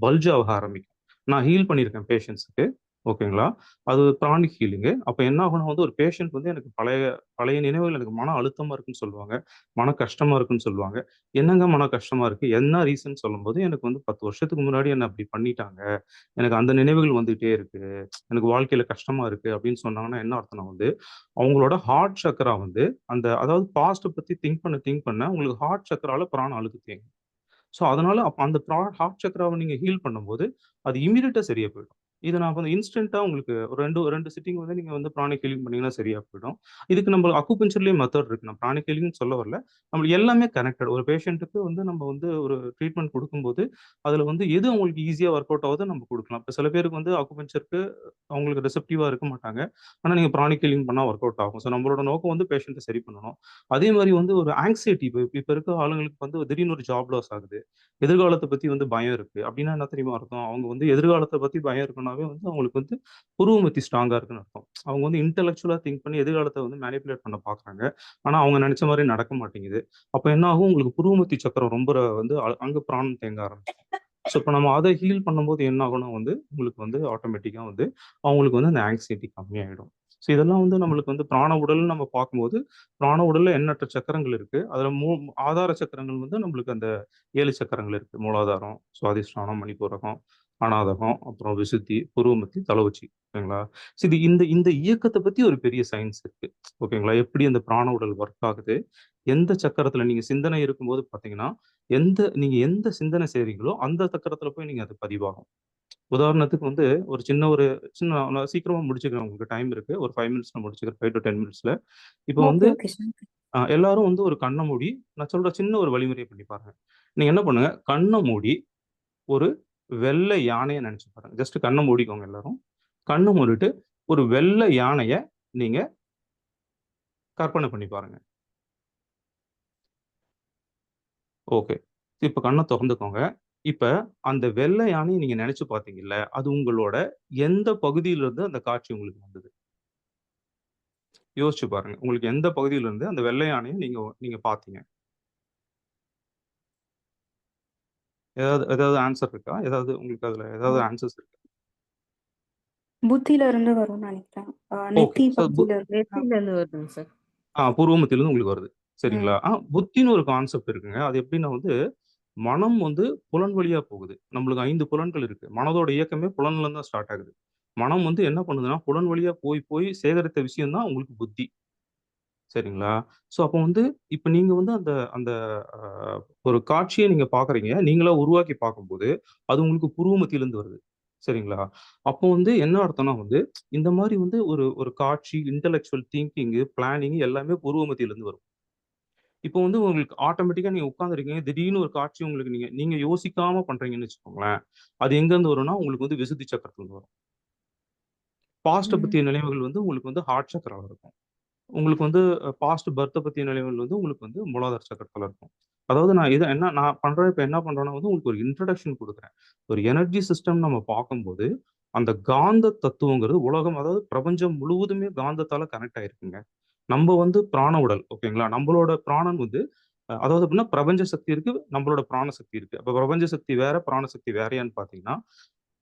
பல்ஜ் ஆக ஆரம்பிக்கும். நான் ஹீல் பண்ணியிருக்கேன் பேஷண்ட்ஸ்க்கு. ஓகேங்களா? அது பிரானிக் ஹீலிங்கு. அப்ப என்ன ஆகும்னா வந்து ஒரு பேஷண்ட் வந்து எனக்கு பழைய பழைய நினைவுகள் எனக்கு மன அழுத்தமா இருக்குன்னு சொல்லுவாங்க. மன கஷ்டமா இருக்குன்னு சொல்லுவாங்க. என்னங்க மன கஷ்டமா இருக்கு? என்ன ரீசன் சொல்லும்போது, எனக்கு வந்து 10 வருஷத்துக்கு முன்னாடி என்ன அப்படி பண்ணிட்டாங்க. எனக்கு அந்த நினைவுகள் வந்துட்டே இருக்கு. எனக்கு வாழ்க்கையில கஷ்டமா இருக்கு அப்படின்னு சொன்னாங்கன்னா என்ன அர்த்தம்னா வந்து, அவங்களோட ஹார்ட் சக்ரா வந்து அந்த அதாவது பாஸ்ட்ட பத்தி திங்க் பண்ண உங்களுக்கு ஹார்ட் சக்ரால பிராண அழுக்கு தேங்கும். ஸோ, அதனால அப்ப அந்த ஹார்ட் சக்ராவ நீங்க ஹீல் பண்ணும்போது, அது இம்மீடியட்டா சரியா போயிடும். இது நான் வந்து இன்ஸ்டன்ட்டா உங்களுக்கு ஒரு 2 சிட்டிங் வந்து நீங்க வந்து பிராணிக் ஹீலிங் பண்ணீங்கன்னா சரியா போயிடும். இதுக்கு நம்ம அக்குபஞ்சர்லயே மெத்தட் இருக்கு. நான் பிராணிக் ஹீலிங்ன்னு சொல்ல வரல. நம்மளுக்கு எல்லாமே கனெக்டட். ஒரு பேஷண்ட்டுக்கு வந்து நம்ம வந்து ஒரு ட்ரீட்மெண்ட் குடுக்கும்போது, அதுல வந்து எது அவங்களுக்கு ஈஸியா ஒர்க் அவுட் ஆகுதோ நம்ம குடுக்கலாம். இப்ப சில பேருக்கு வந்து அக்குபஞ்சருக்கு அவங்களுக்கு ரிசெப்டிவா இருக்க மாட்டாங்க. ஆனா நீங்க பிராணிக் ஹீலிங் பண்ணா ஒர்க் அவுட் ஆகும். ஸோ நம்மளோட நோக்கம் வந்து பேஷண்ட்ட சரி பண்ணணும். அதே மாரி வந்து ஒரு ஆங்ஸைட்டி இப்ப இருக்க ஆளுங்களுக்கு வந்து திடீர்னு ஒரு ஜாப் லாஸ் ஆகுது. எதிர்காலத்த பத்தி வந்து பயம் இருக்கு. அப்டின்னா என்ன தெரியுமா அர்த்தம்? அவங்க வந்து எதிர்காலத்த பத்தி பயம் இருக்குன்னாவே வந்து அவங்களுக்கு வந்து புருவ மத்தி ஸ்ட்ராங்கா இருக்குன்னு அர்த்தம். அவங்க வந்து இன்டெலக்சுவலா திங்க் பண்ணி எதிர்காலத்த வந்து மேனிபுலேட் பண்ண பார்க்குறாங்க. ஆனா அவங்க நெனச்ச மாரி நடக்க மாட்டேங்குது. அப்ப என்ன ஆகும்? உங்களுக்கு புருவ மத்தி சக்கரம் ரொம்ப வந்து அங்க பிராணம் தேங்க ஆரம்பிச்சுரும். ஸோ இப்ப நம்ம அத ஹீல் பண்ணும்போது என்ன ஆகும்னா வந்து, உங்களுக்கு வந்து ஆட்டோமேட்டிக்கா வந்து அவங்களுக்கு வந்து அந்த ஆங்ஸைட்டி கம்மியாயிடும். ஸோ இதெல்லாம் வந்து நம்மளுக்கு வந்து பிராண உடல்னு நம்ம பார்க்கும்போது பிராண உடல்ல எண்ணற்ற சக்கரங்கள் இருக்கு. அதுல ஆதார சக்கரங்கள் வந்து நம்மளுக்கு அந்த 7 சக்கரங்கள் இருக்கு. மூலாதாரம், சுவாதிஷ்டானம், மணிப்பூரகம், அநாதகம், அப்புறம் விசுத்தி, புருவமத்தி, தலவுச்சி. ஓகேங்களா? ஸோ இந்த இந்த இயக்கத்தை பத்தி ஒரு பெரிய சயின்ஸ் இருக்கு. ஓகேங்களா? எப்படி அந்த பிராண உடல் ஒர்க் ஆகுது, எந்த சக்கரத்துல நீங்க சிந்தனை இருக்கும்போது பாத்தீங்கன்னா நீங்க எந்த சிந்தனை செய்றீங்களோ அந்த சக்கரத்துல போய் நீங்க அது பதிவாகும். உதாரணத்துக்கு வந்து ஒரு சின்ன நான் சீக்கிரமா முடிச்சுக்கிறேன். உங்களுக்கு டைம் இருக்கு. ஒரு 5 மினிட்ஸ்ல முடிச்சுக்கிறேன். 5 to 10 மினிட்ஸ்ல. இப்போ ஓகே, வந்து ஓகே சார். எல்லாரும் வந்து ஒரு கண்ண மூடி நான் சொல்ற சின்ன ஒரு வழிமுறையை பண்ணி பாருங்க. நீங்க என்ன பண்ணுங்க, கண்ண மூடி ஒரு வெள்ளை யானைய நெனச்சு பாருங்க. ஜஸ்ட் கண்ண மூடிக்கோங்க எல்லாரும். கண்ண மூடிட்டு ஒரு வெள்ளை யானைய நீங்க கற்பனை பண்ணி பாருங்க. ஓகே. இப்ப கண்ண தொறந்துக்கோங்க. இப்ப அந்த வெள்ளை யானைய நீங்க நெனச்சு பார்த்தீங்கல்ல, அது உங்களோட எந்த பகுதியிலிருந்து அந்த காட்சி உங்களுக்கு வந்தது? யோசிச்சு பாருங்க. உங்களுக்கு எந்த பகுதியிலிருந்து அந்த வெள்ளை யானைய நீங்க நீங்க பார்த்தீங்க? ஏதாவது ஆன்சர் இருக்கா? உங்களுக்கு அதுல ஏதாவது ஆன்சர்ஸ் இருக்கா? புத்தியில இருந்து வரும்னு நினைக்கிறேன். ஓகே. நெத்தி ஸோ பகுதியில இருந்து. நெத்தியிலேருந்து வருதுங்க சார். பூர்வமத்திலிருந்து உங்களுக்கு வருது. சரிங்களா? ம். புத்தின்னு ஒரு கான்செப்ட் இருக்குங்க. அது எப்படின்னா வந்து, மனம் வந்து புலன் வழியா போகுது. நம்மளுக்கு 5 புலன்கள் இருக்கு. மனதோட இயக்கமே புலன்ல இருந்து தான் ஸ்டார்ட் ஆகுது. மனம் வந்து என்ன பண்ணுதுன்னா, புலன் வழியா போய் போய் சேகரித்த விஷயம் தான் உங்களுக்கு புத்தி. சரிங்களா? ஸோ அப்போ வந்து இப்ப நீங்க வந்து அந்த அந்த அ ஒரு காட்சிய நீங்க பார்க்குறீங்க. நீங்களா உருவாக்கி பார்க்கும்போது, அது உங்களுக்கு புருவ மத்தியிலிருந்து வருது. சரிங்களா? அப்போ வந்து என்ன அர்த்தம்னா வந்து, இந்த மாரி வந்து ஒரு ஒரு காட்சி, இன்டலெக்சுவல் திங்கிங், பிளானிங் எல்லாமே புருவ மத்தியிலிருந்து வரும். இப்போ வந்து உங்களுக்கு ஆட்டோமேட்டிக்கா நீங்க உட்கார்ந்துருக்கீங்க. திடீர்னு ஒரு காட்சி உங்களுக்கு நீங்க நீங்க யோசிக்காம பண்றீங்கன்னு வச்சுக்கோங்களேன். அது எங்கருந்து வரும்னா, உங்களுக்கு வந்து விசுத்தி சக்கரத்துலருந்து வரும். பாஸ்ட்ட ம். பத்திய நினைவுகள் வந்து உங்களுக்கு வந்து ஹார்ட் சக்கரால இருக்கும். உங்களுக்கு வந்து பாஸ்ட் பர்த்த பத்திய நினைவுகள் வந்து உங்களுக்கு வந்து மூலாதார சக்கரத்துல இருக்கும். அதாவது நான் பண்றேன் இப்ப என்ன பண்றேன்னா வந்து உங்களுக்கு ஒரு இன்ட்ரோடக்ஷன் குடுக்குறேன். ஒரு எனர்ஜி சிஸ்டம் நம்ம பார்க்கும்போது, அந்த காந்த தத்துவங்கிறது உலகம் அதாவது பிரபஞ்சம் முழுவதுமே காந்தத்தால கனெக்ட் ஆயிருக்குங்க. நம்ப வந்து பிராண உடல் ஓகேங்களா? நம்பளோட பிராணன் வந்து அதாவது எப்படின்னா பிரபஞ்ச சக்தி இருக்கு, நம்மளோட பிராண சக்தி இருக்கு. அப்ப பிரபஞ்ச சக்தி வேற, பிராண சக்தி வேறயான்னு பார்த்தீங்கன்னா,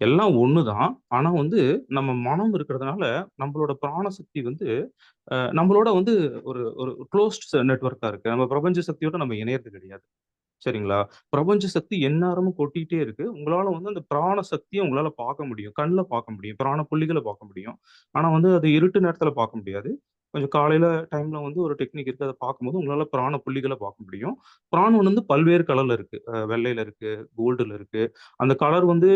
எல்லாம் ஒண்ணுதான். ஆனா வந்து நம்ம மனம் இருக்கிறதுனால, நம்மளோட பிராண சக்தி வந்து நம்மளோட வந்து ஒரு ஒரு குளோஸ்ட் நெட்வொர்க்கா இருக்கு. நம்ம பிரபஞ்ச சக்தியோட நம்ம இணையறது கிடையாது. சரிங்களா? பிரபஞ்ச சக்தி எந்நேரமும் கொட்டிட்டே இருக்கு. உங்களால வந்து அந்த பிராண சக்திய உங்களால பார்க்க முடியும். கண்ல பார்க்க முடியும். பிராண புள்ளிகள பார்க்க முடியும். ஆனா வந்து அது இருட்டு நேரத்துல பார்க்க முடியாது. கொஞ்சம் காலையில டைம்ல வந்து ஒரு டெக்னிக் இருக்கு. அத பார்க்கும்போது உங்களால பிராண புள்ளிகள பார்க்க முடியும். பிராணன் வந்து பல்வேறு கலர்ல இருக்கு. வெள்ளையில இருக்கு, கோல்டுல இருக்கு. அந்த கலர் வந்து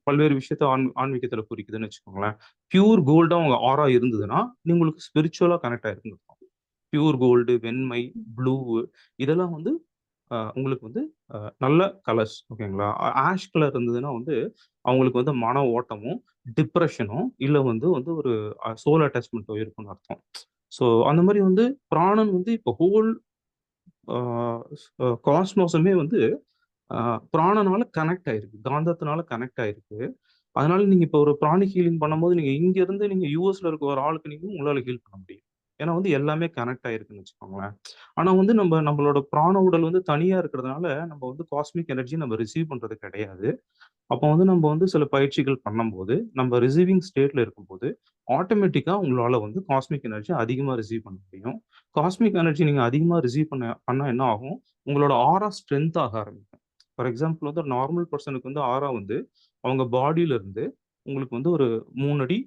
பல்வேறு விஷயத்த ஆன்மீகத்துல குறிக்குதுன்னு வச்சுக்கோங்களேன். பியூர் கோல்டா உங்க ஆரா இருந்ததுன்னா, நீ உங்களுக்கு ஸ்பிரிச்சுவலா கனெக்ட் ஆயிருக்குன்னு அர்த்தம். பியூர் கோல்டு, வெண்மை, ப்ளூ இதெல்லாம் வந்து உங்களுக்கு வந்து நல்ல கலர்ஸ் ஓகேங்களா? ஆஷ் கலர் இருந்ததுன்னா வந்து, அவங்களுக்கு வந்து மன ஓட்டமும், டிப்ரஷனும் இல்ல வந்து வந்து ஒரு சோல் அட்டாச்மென்ட்டோ இருக்கும்னு அர்த்தம். ஸோ அந்த மாரி வந்து பிராணன் வந்து இப்போ ஹோல் அ காஸ்மோஸுமே வந்து அ பிராணனால கனெக்ட் ஆயிருக்கு. காந்தத்தினால கனெக்ட் ஆயிருக்கு. அதனால நீங்க இப்போ ஒரு பிராணிக் ஹீலிங் பண்ணும்போது, நீங்க இங்க இருந்து நீங்க யுஎஸ்ல இருக்க ஒரு ஆளுக்கு நீங்க உங்களால ஹீல் பண்ண முடியும். ஏன்னா வந்து எல்லாமே கனெக்ட் ஆயிருக்குன்னு வச்சுக்கோங்களேன். ஆனா வந்து நம்மளோட பிராண உடல் வந்து தனியா இருக்கிறதுனால, நம்ம வந்து காஸ்மிக் எனர்ஜி நம்ம ரிசீவ் பண்றது கிடையாது. அப்போ வந்து நம்ம வந்து சில பயிற்சிகள் பண்ணும்போது, நம்ம ரிசீவிங் ஸ்டேட்ல இருக்கும்போது, ஆட்டோமேட்டிக்கா உங்களால வந்து காஸ்மிக் எனர்ஜி அதிகமா ரிசீவ் பண்ண முடியும். காஸ்மிக் எனர்ஜி நீங்க அதிகமா ரிசீவ் பண்ணா என்ன ஆகும்? உங்களோட ஆரா ஸ்ட்ரென்த் ஆக ஆரம்பிக்கும். ஃபார் எக்ஸாம்பிள் வந்து ஒரு நார்மல் பெர்சனுக்கு வந்து ஆரா வந்து அவங்க பாடியில இருந்து உங்களுக்கு வந்து ஒரு 3 அடி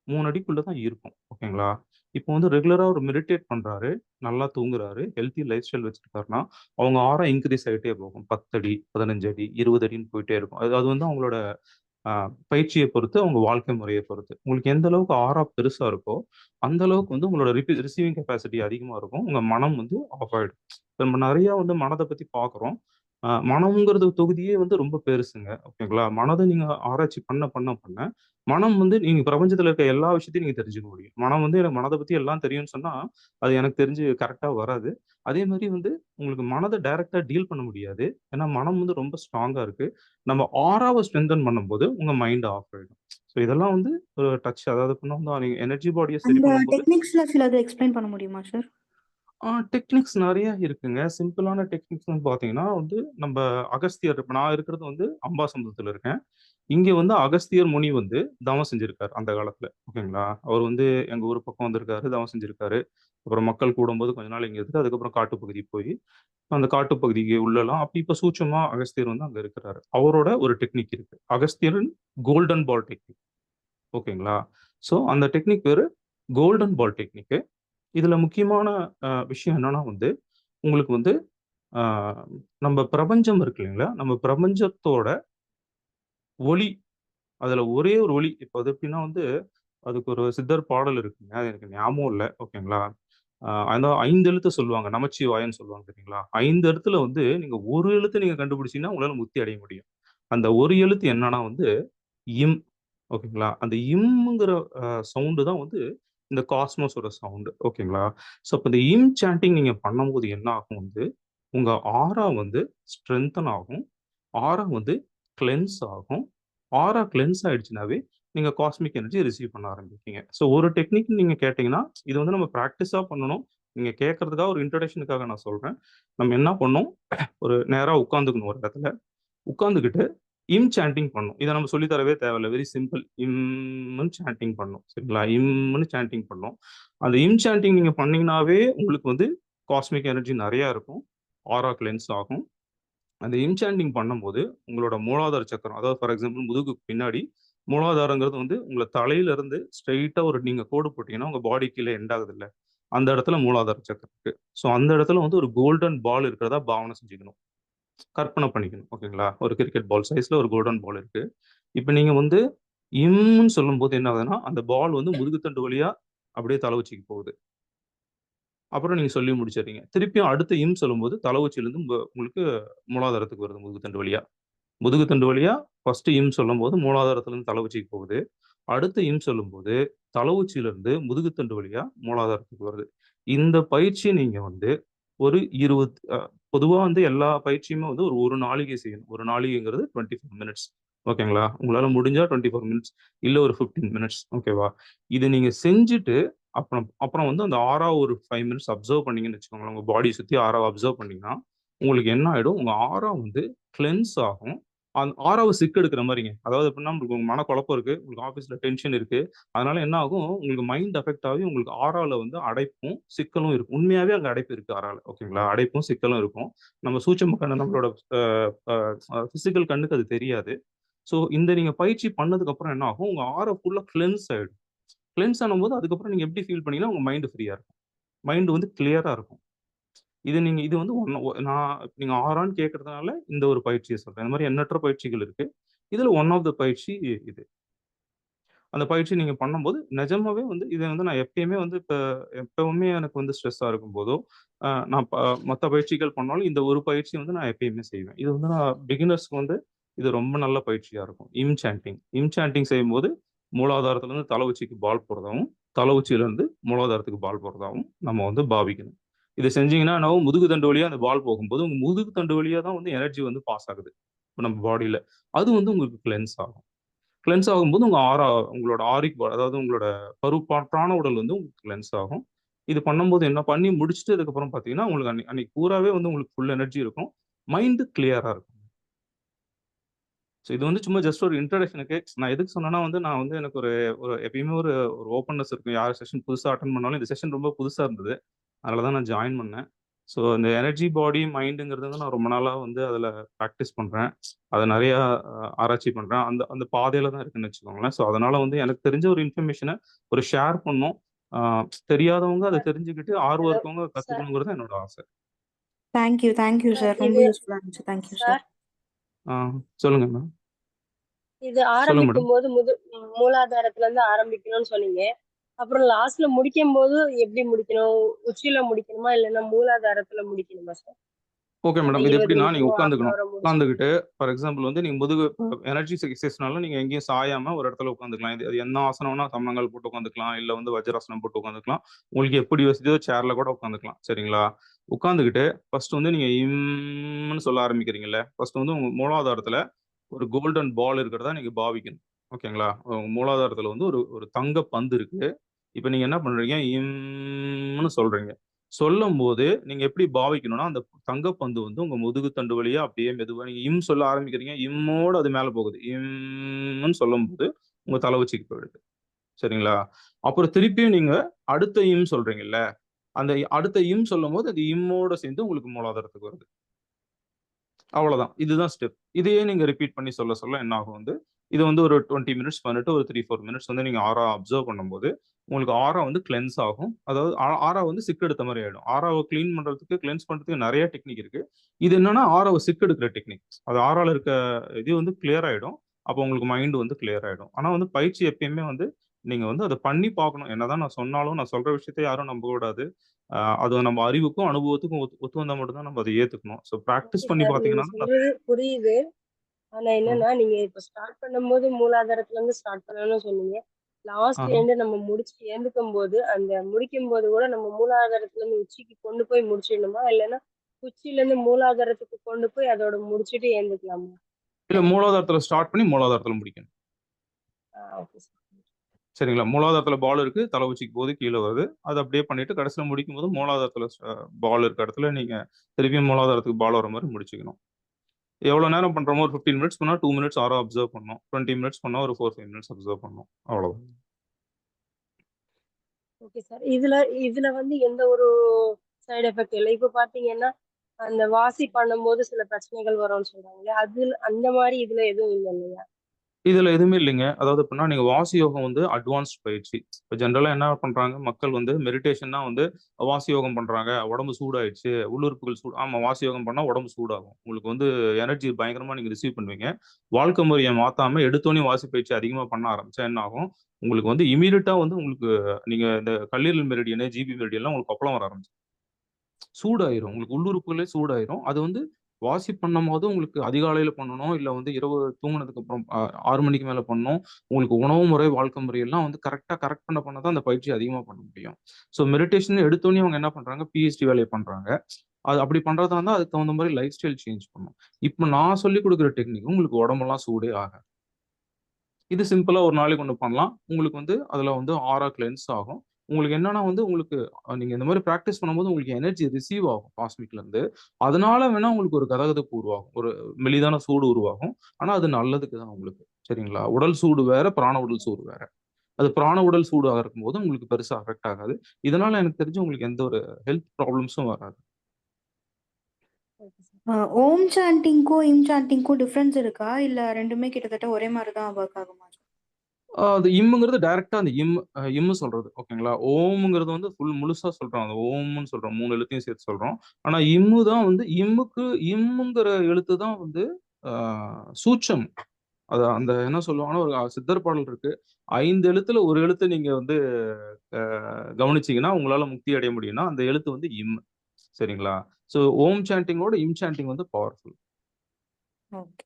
3 அடிக்குள்ள தான் இருக்கும். ஓகேங்களா? இப்போ வந்து ரெகுலரா ஒரு மெடிடேட் பண்றாரு, நல்லா தூங்குறாரு, ஹெல்த்தி லைஃப் ஸ்டைல் வச்சிருக்காருன்னா, அவங்க ஆரா இன்கிரீஸ் ஆயிட்டே போகும். 10 அடி, 15 அடி, 20 அடின்னு போயிட்டே இருக்கும். அது அது வந்து அவங்களோட அ பயிற்சிய பொறுத்து, அவங்க வாழ்க்கை முறைய பொறுத்து. உங்களுக்கு எந்த அளவுக்கு ஆரா பெருசா இருக்கோ, அந்த அளவுக்கு வந்து உங்களோட ரிசீவிங் கெப்பாசிட்டி அதிகமா இருக்கும். உங்க மனம் வந்து ஆஃப் ஆயிடும். நம்ம நெறைய வந்து மனத பத்தி பார்க்குறோம். மனம்ங்கிறது தொகுதியே வந்து ரொம்ப பெருசுங்க. ஓகேங்களா? மனத நீங்க ஆராய்ச்சி பண்ண, மனம் வந்து நீங்க பிரபஞ்சத்துல இருக்க எல்லா விஷயத்தையும் நீங்க தெரிஞ்சுக்க முடியும். மனம் வந்து எனக்கு மனத பத்தி எல்லாம் தெரியும்னு சொன்னா, அது எனக்கு தெரிஞ்சு கரெக்ட்டா வராது. அதே மாரி வந்து உங்களுக்கு மனத டைரக்ட்டா டீல் பண்ண முடியாது. ஏன்னா மனம் வந்து ரொம்ப ஸ்ட்ராங்கா இருக்கு. நம்ம ஆராவ ஸ்ட்ரெங்தன் பண்ணும்போது, உங்க மைண்ட் ஆஃப் ஆயிடும். ஸோ இதெல்லாம் வந்து ஒரு டச் அதாவது எப்படின்னா, நீங்க எனர்ஜி பாடிய சரி அந்த பண்ணும்போது டெக்னிக்ஸ்ல சிலது எக்ஸ்பிளைன் பண்ண முடியுமா சார்? டெக்னிக்ஸ் நெறைய இருக்குங்க. சிம்பிளான டெக்னிக்ஸ்ன்னு பார்த்தீங்கன்னா வந்து, நம்ப அகஸ்தியர் இப்ப நான் இருக்கிறது வந்து அம்பாசமுத்திரத்தில இருக்கேன். இங்க வந்து அகஸ்தியர் முனி வந்து தவம் செஞ்சிருக்காரு அந்த காலத்துல. ஓகேங்களா? அவர் வந்து எங்க ஊர் பக்கம் வந்திருக்காரு, தவம் செஞ்சிருக்காரு. அப்புறம் மக்கள் கூடும்போது கொஞ்ச நாள் இங்க இருந்து அதுக்கப்புறம் காட்டுப்பகுதி போய் அந்த காட்டுப்பகுதிக்கு உள்ளலாம் அப்படி இப்ப சூட்சமா அகஸ்தியர் வந்து அங்க இருக்கிறாரு. அவரோட ஒரு டெக்னிக் இருக்கு. அகஸ்தியரின் கோல்டன் பால் டெக்னிக். ஓகேங்களா? ஸோ அந்த டெக்னிக் பேரு கோல்டன் பால் டெக்னிக். இதுல முக்கியமான விஷயம் என்னன்னா வந்து உங்களுக்கு வந்து ஆஹ், நம்ம பிரபஞ்சம் இருக்கு இல்லைங்களா? நம்ம பிரபஞ்சத்தோட ஒளி, அதுல ஒரே ஒரு ஒளி. இப்போ அது எப்படின்னா வந்து அதுக்கு ஒரு சித்தர் பாடல் இருக்குங்க, அது எனக்கு ஞாபகம் இல்லை. ஓகேங்களா? அந்த 5 எழுத்து சொல்லுவாங்க, நமச்சிவாயன்னு சொல்லுவாங்க தெரியுங்களா? 5 எழுத்துல வந்து நீங்க ஒரு எழுத்து நீங்க கண்டுபிடிச்சீங்கன்னா உங்களால முக்தி அடைய முடியும். அந்த ஒரு எழுத்து என்னன்னா வந்து இம். ஓகேங்களா? அந்த இம்ங்கிற சவுண்டு தான் வந்து இந்த காஸ்மோஸோட சவுண்டு. ஓகேங்களா? ஸோ அப்போ இந்த இம் சாண்டிங் நீங்க பண்ணும்போது என்ன ஆகும் வந்து உங்க ஆரா வந்து ஸ்ட்ரென்தன் ஆகும், ஆரா வந்து கிளென்ஸ் ஆகும். ஆரா கிளென்ஸ் ஆயிடுச்சுனாவே நீங்க காஸ்மிக் எனர்ஜி ரிசீவ் பண்ண ஆரம்பிப்பீங்க. ஸோ ஒரு டெக்னிக் நீங்க கேட்டீங்கன்னா இது வந்து நம்ம ப்ராக்டிஸா பண்ணணும். நீங்க கேட்கறதுக்காக ஒரு இன்ட்ரடக்ஷனுக்காக நான் சொல்றேன். நம்ம என்ன பண்ணோம், ஒரு நேரா உட்காந்துக்கணும் ஒரு இடத்துல. உட்காந்துக்கிட்டு இம் சாண்டிங் பண்ணும். இதை நம்ம சொல்லி தரவே தேவையில்ல. Very simple. இம்னு சாண்டிங் பண்ணும். சரிங்களா? இம்னு சாண்டிங் பண்ணும். அந்த இம் சாண்டிங் நீங்க பண்ணீங்கன்னாவே உங்களுக்கு வந்து காஸ்மிக் எனர்ஜி நிறைய இருக்கும். ஆரா கிளென்ஸ் ஆகும். அந்த இன்சாண்டிங் பண்ணும்போது உங்களோட மூலாதார சக்கரம், அதாவது ஃபார் எக்ஸாம்பிள் முதுகுக்கு பின்னாடி மூலாதாரங்கிறது வந்து உங்களை தலையில இருந்து ஸ்ட்ரைட்டா ஒரு நீங்க கோடு போட்டீங்கன்னா உங்க பாடி கீழே எண்ட் ஆகுது இல்ல, அந்த இடத்துல மூலாதார சக்கரம் இருக்கு. ஸோ அந்த இடத்துல வந்து ஒரு கோல்டன் பால் இருக்கிறதா பாவனை செஞ்சுக்கணும், கற்பனை பண்ணிக்கணும். ஓகேங்களா? ஒரு கிரிக்கெட் பால் சைஸ்ல ஒரு கோல்டன் பால் இருக்கு. இப்போ நீங்க வந்து இம்னு சொல்லும்போது என்ன ஆகுதுன்னா அந்த பால் வந்து முதுகுத்தண்டு வழியா அப்படியே தலை உச்சிக்கு போகுது. அப்புறம் நீங்க சொல்லி முடிச்சிடுறீங்க. திருப்பியும் அடுத்த இம் சொல்லும்போது தலை உச்சியிலிருந்து உங்களுக்கு மூலாதாரத்துக்கு வருது முதுகுத்தண்டு வழியா. முதுகுத்தண்டு வழியா ஃபர்ஸ்ட் இம் சொல்லும்போது மூலாதாரத்திலிருந்து தலை உச்சிக்கு போகுது. அடுத்த இம் சொல்லும்போது தலை உச்சியிலிருந்து முதுகுத்தண்டு வழியா மூலாதாரத்துக்கு வருது. இந்த பயிற்சி நீங்க வந்து ஒரு 20 பொதுவா வந்து எல்லா பயிற்சியுமே வந்து ஒரு நாளிகை செய்யணும். ஒரு நாளிகைங்கிறது 24 மினிட்ஸ். ஓகேங்களா? உங்களால முடிஞ்சா 24 மினிட்ஸ், இல்ல ஒரு 15 மினிட்ஸ். ஓகேவா? இதை நீங்க செஞ்சுட்டு அப்புறம் அப்புறம் வந்து அந்த ஆறா ஒரு 5 மினிட்ஸ் அப்சர்வ் பண்ணீங்கன்னு வச்சுக்கோங்களேன். உங்க பாடி சுத்தி ஆறாவை அப்சர்வ் பண்ணீங்கன்னா உங்களுக்கு என்ன ஆயிடும், உங்க ஆறா வந்து கிளென்ஸ் ஆகும். அந்த ஆறாவை சிக்கு எடுக்கிற மாதிரிங்க. அதாவது எப்படின்னா உங்களுக்கு உங்க மனக்குழப்பம் இருக்கு, உங்களுக்கு ஆஃபீஸ்ல டென்ஷன் இருக்கு. அதனால என்ன ஆகும், உங்களுக்கு மைண்ட் அஃபெக்ட் ஆகி உங்களுக்கு ஆறால வந்து அடைப்பும் சிக்கலும் இருக்கும். உண்மையாவே அங்க அடைப்பு இருக்கு ஆறால. ஓகேங்களா? அடைப்பும் சிக்கலும் இருக்கும். நம்ம சூட்சும கண்ணு, நம்மளோட பிசிக்கல் கண்ணுக்கு அது தெரியாது. ஸோ இந்த நீங்க பயிற்சி பண்ணதுக்கு அப்புறம் என்ன ஆகும், உங்க ஆறா ஃபுல்லா கிளென்ஸ் ஆயிடும். கிளென்ஸ் ஆனும்போது அதுக்கப்புறம் நீங்க எப்படி ஃபீல் பண்ணீங்கன்னா உங்க மைண்ட் ஃப்ரீயா இருக்கும். மைண்ட் வந்து கிளியரா இருக்கும். இது வந்து நான் நீங்க ஆறான்னு கேட்கறதுனால இந்த ஒரு பயிற்சியை சொல்றேன். இந்த மாதிரி எண்ணற்ற பயிற்சிகள் இருக்கு. இதுல ஒன் ஆஃப் த பயிற்சி இது. அந்த பயிற்சி நீங்க பண்ணும்போது நிஜமாவே வந்து இதை வந்து நான் எப்பயுமே வந்து எப்பவுமே எனக்கு வந்து ஸ்ட்ரெஸ்ஸா இருக்கும்போதோ நான் மற்ற பயிற்சிகள் பண்ணாலும் இந்த ஒரு பயிற்சி வந்து நான் எப்பயுமே செய்வேன். இது வந்து நான் பிகினர்ஸ்க்கு வந்து இது ரொம்ப நல்ல பயிற்சியா இருக்கும். இம் சாண்டிங் செய்யும்போது மூலாதாரத்துல இருந்து தலை உச்சிக்கு பால் போறதாவும், தலை உச்சியில இருந்து மூலாதாரத்துக்கு பால் போறதாவும் நம்ம வந்து பாவிக்கணும். இதை செஞ்சீங்கன்னா நான் முதுகு தண்டு வழியா அந்த பால் போகும்போது உங்க முதுகு தண்டு வழியா தான் வந்து எனர்ஜி வந்து பாஸ் ஆகுது நம்ம பாடியில. அது வந்து உங்களுக்கு கிளென்ஸ் ஆகும். கிளென்ஸ் ஆகும்போது உங்களோட ஆரிக், அதாவது உங்களோட பிராண உடல் வந்து உங்களுக்கு கிளென்ஸ் ஆகும். இது பண்ணும்போது என்ன பண்ணி முடிச்சுட்டு அதுக்கப்புறம் பார்த்தீங்கன்னா உங்களுக்கு அன்னைக்கு பூராவே வந்து உங்களுக்கு ஃபுல் எனர்ஜி இருக்கும். மைண்டு கிளியரா இருக்கும். ஸோ இது வந்து சும்மா ஜஸ்ட் ஒரு இன்ட்ரடக்ஷனுக்கு. நான் எதுக்கு சொன்னேன்னா வந்து நான் வந்து எனக்கு ஒரு ஒரு எப்பயுமே ஒரு ஒரு ஓப்பன்னஸ் இருக்கும். யார் செஷன் புதுசாக அட்டன் பண்ணாலும் இந்த செஷன் ரொம்ப புதுசாக இருந்தது. அதனால தான் நான் ஜாயின் பண்ணேன். ஸோ இந்த எனர்ஜி பாடி மைண்டுங்கிறது வந்து நான் ரொம்ப நாளாக வந்து அதில் ப்ராக்டிஸ் பண்ணுறேன். அதை நிறையா ஆராய்ச்சி பண்ணுறேன். அந்த அந்த பாதையில் தான் இருக்குன்னு வச்சுக்கோங்களேன். ஸோ அதனால வந்து எனக்கு தெரிஞ்ச ஒரு இன்ஃபர்மேஷனை ஒரு ஷேர் பண்ணோம். தெரியாதவங்க அதை தெரிஞ்சுக்கிட்டு ஆர்வம் இருக்கவங்க சார் கற்றுக்கணுங்கிறது என்னோட ஆசை. Thank you sir sir. ரொம்ப இது யூஸ்ஃபுல்லா இருந்துச்சு. Thank you sir. சார் சொல்லுங்க மேம். இது சொல்லுங்க மேடம். ஆரம்பிக்கும் போது மூலாதாரத்துல இருந்து ஆரம்பிக்கணும்னு சொன்னீங்க. அப்புறம் லாஸ்ட்ல முடிக்கும் போது எப்படி முடிக்கணும்? உச்சியில முடிக்கணுமா இல்லைன்னா மூலாதாரத்துல முடிக்கணுமா சார்? ஓகே அந்த மேடம். இது 20 எப்படின்னா நீங்க நிமிஷமோ half an உட்காந்துக்கணும். hour முடிச்சு. உட்காந்துக்கிட்டு ஃபார் எக்ஸாம்பிள் வந்து நீங்க முதுகு எனர்ஜி எக்ஸசைஸ்னாலும் நீங்க எங்கேயும் சாயாம ஒரு இடத்துல உட்காந்துக்கலாம். இது அது என்ன ஆசனம்னா சமணங்கால் போட்டு உட்காந்துக்கலாம், இல்ல வந்து வஜ்ராசனம் போட்டு உட்காந்துக்கலாம். உங்களுக்கு எப்படி வசதியோ சேர்ல கூட உட்காந்துக்கலாம். சரிங்களா? உட்காந்துக்கிட்டு ஃபர்ஸ்ட் வந்து நீங்க இம்னு சொல்ல ஆரம்பிக்கிறீங்கல்ல, ஃபர்ஸ்ட் வந்து உங்க மூலாதாரத்துல ஒரு கோல்டன் பால் இருக்கிறதா நீங்க பாவிக்கணும். ஓகேங்களா? உங்க மூலாதாரத்துல வந்து ஒரு ஒரு தங்க பந்து இருக்கு. இப்போ நீங்க என்ன பண்றீங்க, இம்னு சொல்றீங்க. சொல்லும் போது நீங்க எப்படி பாவிக்கணும்னா அந்த தங்கப்பந்து வந்து உங்க முதுகு தண்டு வழியா அப்படியே மெதுவா நீங்க இம் சொல்ல ஆரம்பிக்கிறீங்க, இம்மோட அது மேல போகுது, இம்னு சொல்லும் போது உங்க தலை உச்சிக்கு போயிடுது. சரிங்களா? அப்புறம் திருப்பியும் நீங்க அடுத்த இம் சொல்றீங்கல்ல, அந்த அடுத்த இம் சொல்லும் போது அது இம்மோட சேர்ந்து உங்களுக்கு மூலாதாரத்துக்கு வருது. அவ்வளவுதான். இதுதான் ஸ்டெப். இதையே நீங்க ரிப்பீட் பண்ணி சொல்ல சொல்ல என்ன ஆகும் வந்து, இது வந்து ஒரு 20 மினிட்ஸ் பண்ணிட்டு ஒரு 3, 4 மினிட்ஸ் வந்து நீங்க ஆரா அப்சர்வ் பண்ணும்போது, உங்களுக்கு ஆரா வந்து கிளென்ஸ் ஆகும். அதாவது ஆரா வந்து சிக் எடுத்த மாரி ஆயிடும். ஆராவ கிளீன் பண்றதுக்கு, கிளென்ஸ் பண்றதுக்கு நெறைய டெக்னிக் இருக்கு. இது என்னன்னா ஆராவ சிக் எடுக்கிற டெக்னிக். அது ஆரால இருக்க இது வந்து கிளியர் ஆயிடும். அப்போ உங்களுக்கு மைண்ட் வந்து கிளியர் ஆயிடும். ஆனா வந்து பயிற்சி எப்பயுமே வந்து நீங்க வந்து அத பண்ணி பார்க்கணும். என்னதான் நான் சொன்னாலும், நான் சொல்ற விஷயத்த யாரும் நம்பக்கூடாது. அது நம்ம அறிவுக்கும், அனுபவத்துக்கும் ஒத்து வந்தா மட்டும் தான் நம்ம அத ஏத்துக்கணும். ஸோ பிராக்டிஸ் ஓகே பண்ணி சார். நீங்க பார்த்தீங்கன்னா சொல்றது புரியுது. ஆனா ம். என்னன்னா, நீங்க இப்ப ஸ்டார்ட் பண்ணும்போது மூலாதாரத்துல இருந்து ஸ்டார்ட் பண்ணணும்னு சொன்னீங்க. லாஸ்ட் ஆஹா. எண்ட் நம்ம முடிச்சு எழுந்துக்கும்போது, அந்த முடிக்கும்போது கூட நம்ம மூலாதாரத்துல இருந்து உச்சிக்கு கொண்டு போய் முடிச்சிடணுமா? இல்லைன்னா உச்சியில இருந்து மூலாதாரத்துக்கு கொண்டு போய் அதோட முடிச்சுட்டு எழுந்துக்கலாமா? இல்ல மூலாதாரத்துல ஸ்டார்ட் பண்ணி மூலாதாரத்துல முடிக்கணும். Okay sir. சரிங்களா? மூலாதாரத்துல பால் இருக்கு. தலை உச்சிக்கு போகுது, கீழ வருது. அத அப்படியே பண்ணிட்டு கடைசியில முடிக்கும்போது மூலாதாரத்துல பால் இருக்க இடத்துல நீங்க திருப்பியும் மூலாதாரத்துக்கு பால் வர மாரி முடிச்சுக்கணும். எவ்வளவு நேரம் பண்றோமோ ஒரு 15 மினிட்ஸ் பண்ணா 2 மினிட்ஸ் ஆரா அப்சர்வ் பண்ணணும். 20 மினிட்ஸ் பண்ணா ஒரு 4, 5 மினிட்ஸ் அப்சர்வ் பண்ணணும். அவ்வளவுதான். Okay sir. இதுல இதுல வந்து எந்த ஒரு சைடு எஃபெக்ட் இல்ல. இப்ப பாத்தீங்கன்னா, அந்த வாசி பண்ணும்போது சில பிரச்சனைகள் வரும்னு சொல்றாங்களே, அந்த மாரி இதுல எதுவும் இல்ல இல்லையா? இதுல எதுவுமே இல்லைங்க. அதாவது எப்படின்னா, நீங்க வாசி யோகம் வந்து அட்வான்ஸ்ட் பயிற்சி. இப்ப ஜெனரலா என்ன பண்றாங்க, மக்கள் வந்து மெடிடேஷன்னா வந்து வாசி யோகம் பண்றாங்க. உடம்பு சூடாயிடுச்சு, உள்ளுறுப்புகள் சூடு ஆமா வாசி யோகம் பண்ணா உடம்பு சூடாகும். உங்களுக்கு வந்து எனர்ஜி பயங்கரமா நீங்க ரிசீவ் பண்ணுவீங்க. வாழ்க்கை முறைய மாத்தாம எடுத்தோனே வாசி பயிற்சி அதிகமா பண்ண ஆரம்பிச்சா என்ன ஆகும், உங்களுக்கு வந்து இம்மீடியட்டா வந்து உங்களுக்கு நீங்க இந்த கல்லீரல் மெரிடியன், ஜிபி மெரிடியன்லாம் உங்களுக்கு கொப்பளம் வர ஆரம்பிச்சுரும். சூடாயிரும். உங்களுக்கு உள்ளுறுப்புகளே சூடாயிரும். அது வந்து வாசி பண்ணும்போது உங்களுக்கு அதிகாலையில பண்ணணும். இல்ல வந்து இரவு தூங்குனதுக்கு அப்புறம் 6 மணிக்கு மேல பண்ணணும். உங்களுக்கு உணவு முறை, வாழ்க்கை முறை எல்லாம் வந்து கரெக்ட் பண்ண தான் அந்த பயிற்சி அதிகமா பண்ண முடியும். ஸோ மெடிடேஷன் எடுத்தோனே அவங்க என்ன பண்றாங்க, பிஹெச்டி வேலைய பண்றாங்க. அது அப்படி பண்றதா இருந்தா அதுக்கு தகுந்த மாரி லைஃப் ஸ்டைல் சேஞ்ச் பண்ணணும். இப்ப நான் சொல்லிக் குடுக்குற டெக்னிக் உங்களுக்கு உடம்பெல்லாம் சூடே ஆகாது. இது சிம்பிளா ஒரு நாளைக்கு ஒண்ணு பண்ணலாம். உங்களுக்கு வந்து அதுல வந்து ஆரா கிளென்ஸ் ஆகும். உங்களுக்கு என்னன்னா வந்து உங்களுக்கு நீங்க இந்த மாரி பிராக்டிஸ் பண்ணும்போது உங்களுக்கு எனர்ஜி ரிசீவ் ஆகும் காஸ்மிக்ல இருந்து. அதனால வேணா உங்களுக்கு ஒரு கதகதப்பு உருவாகும். ஒரு மெலிதான சூடு உருவாகும். ஆனா அது நல்லதுக்கு தான் உங்களுக்கு. சரிங்களா? உடல் சூடு வேற, பிராண உடல் சூடு வேற. அது பிராண உடல் சூடா இருக்கும்போது உங்களுக்கு பெருசா அஃபெக்ட் ஆகாது. இதனால எனக்கு தெரிஞ்சு உங்களுக்கு எந்த ஒரு ஹெல்த் ப்ராப்ளம்ஸும் வராது. Okay sir. ஓம் சாண்டிங்க்கும், இம் சாண்டிங்க்கும் டிஃபரன்ஸ் இருக்கா? இல்ல 2மே கிட்டத்தட்ட ஒரே மாரி தான் வொர்க் ஆகுமா? அது இம்முங்கிறது டைரக்ட்டா அந்த இம்மு சொல்றது. ஓகேங்களா? ஓம்ங்கிறது வந்து முழுசா சொல்றோம். அந்த ஓம்ன்னு சொல்றோம். 3 எழுத்தையும் சேர்த்து சொல்றோம். ஆனா இம்மு தான் வந்து இம்முங்கிற எழுத்து தான் வந்து ஆ சூட்சம். அது அந்த என்ன சொல்லுவாங்கன்னா, ஒரு சித்தர் பாடல் இருக்கு. 5 எழுத்துல ஒரு எழுத்த நீங்க வந்து அ கவனிச்சீங்கன்னா, உங்களால முக்தி அடைய முடியும்னா, அந்த எழுத்து வந்து இம். சரிங்களா? ஸோ ஓம் சாண்டிங்கோட இம் சாண்டிங் வந்து பவர்ஃபுல். ஓகே.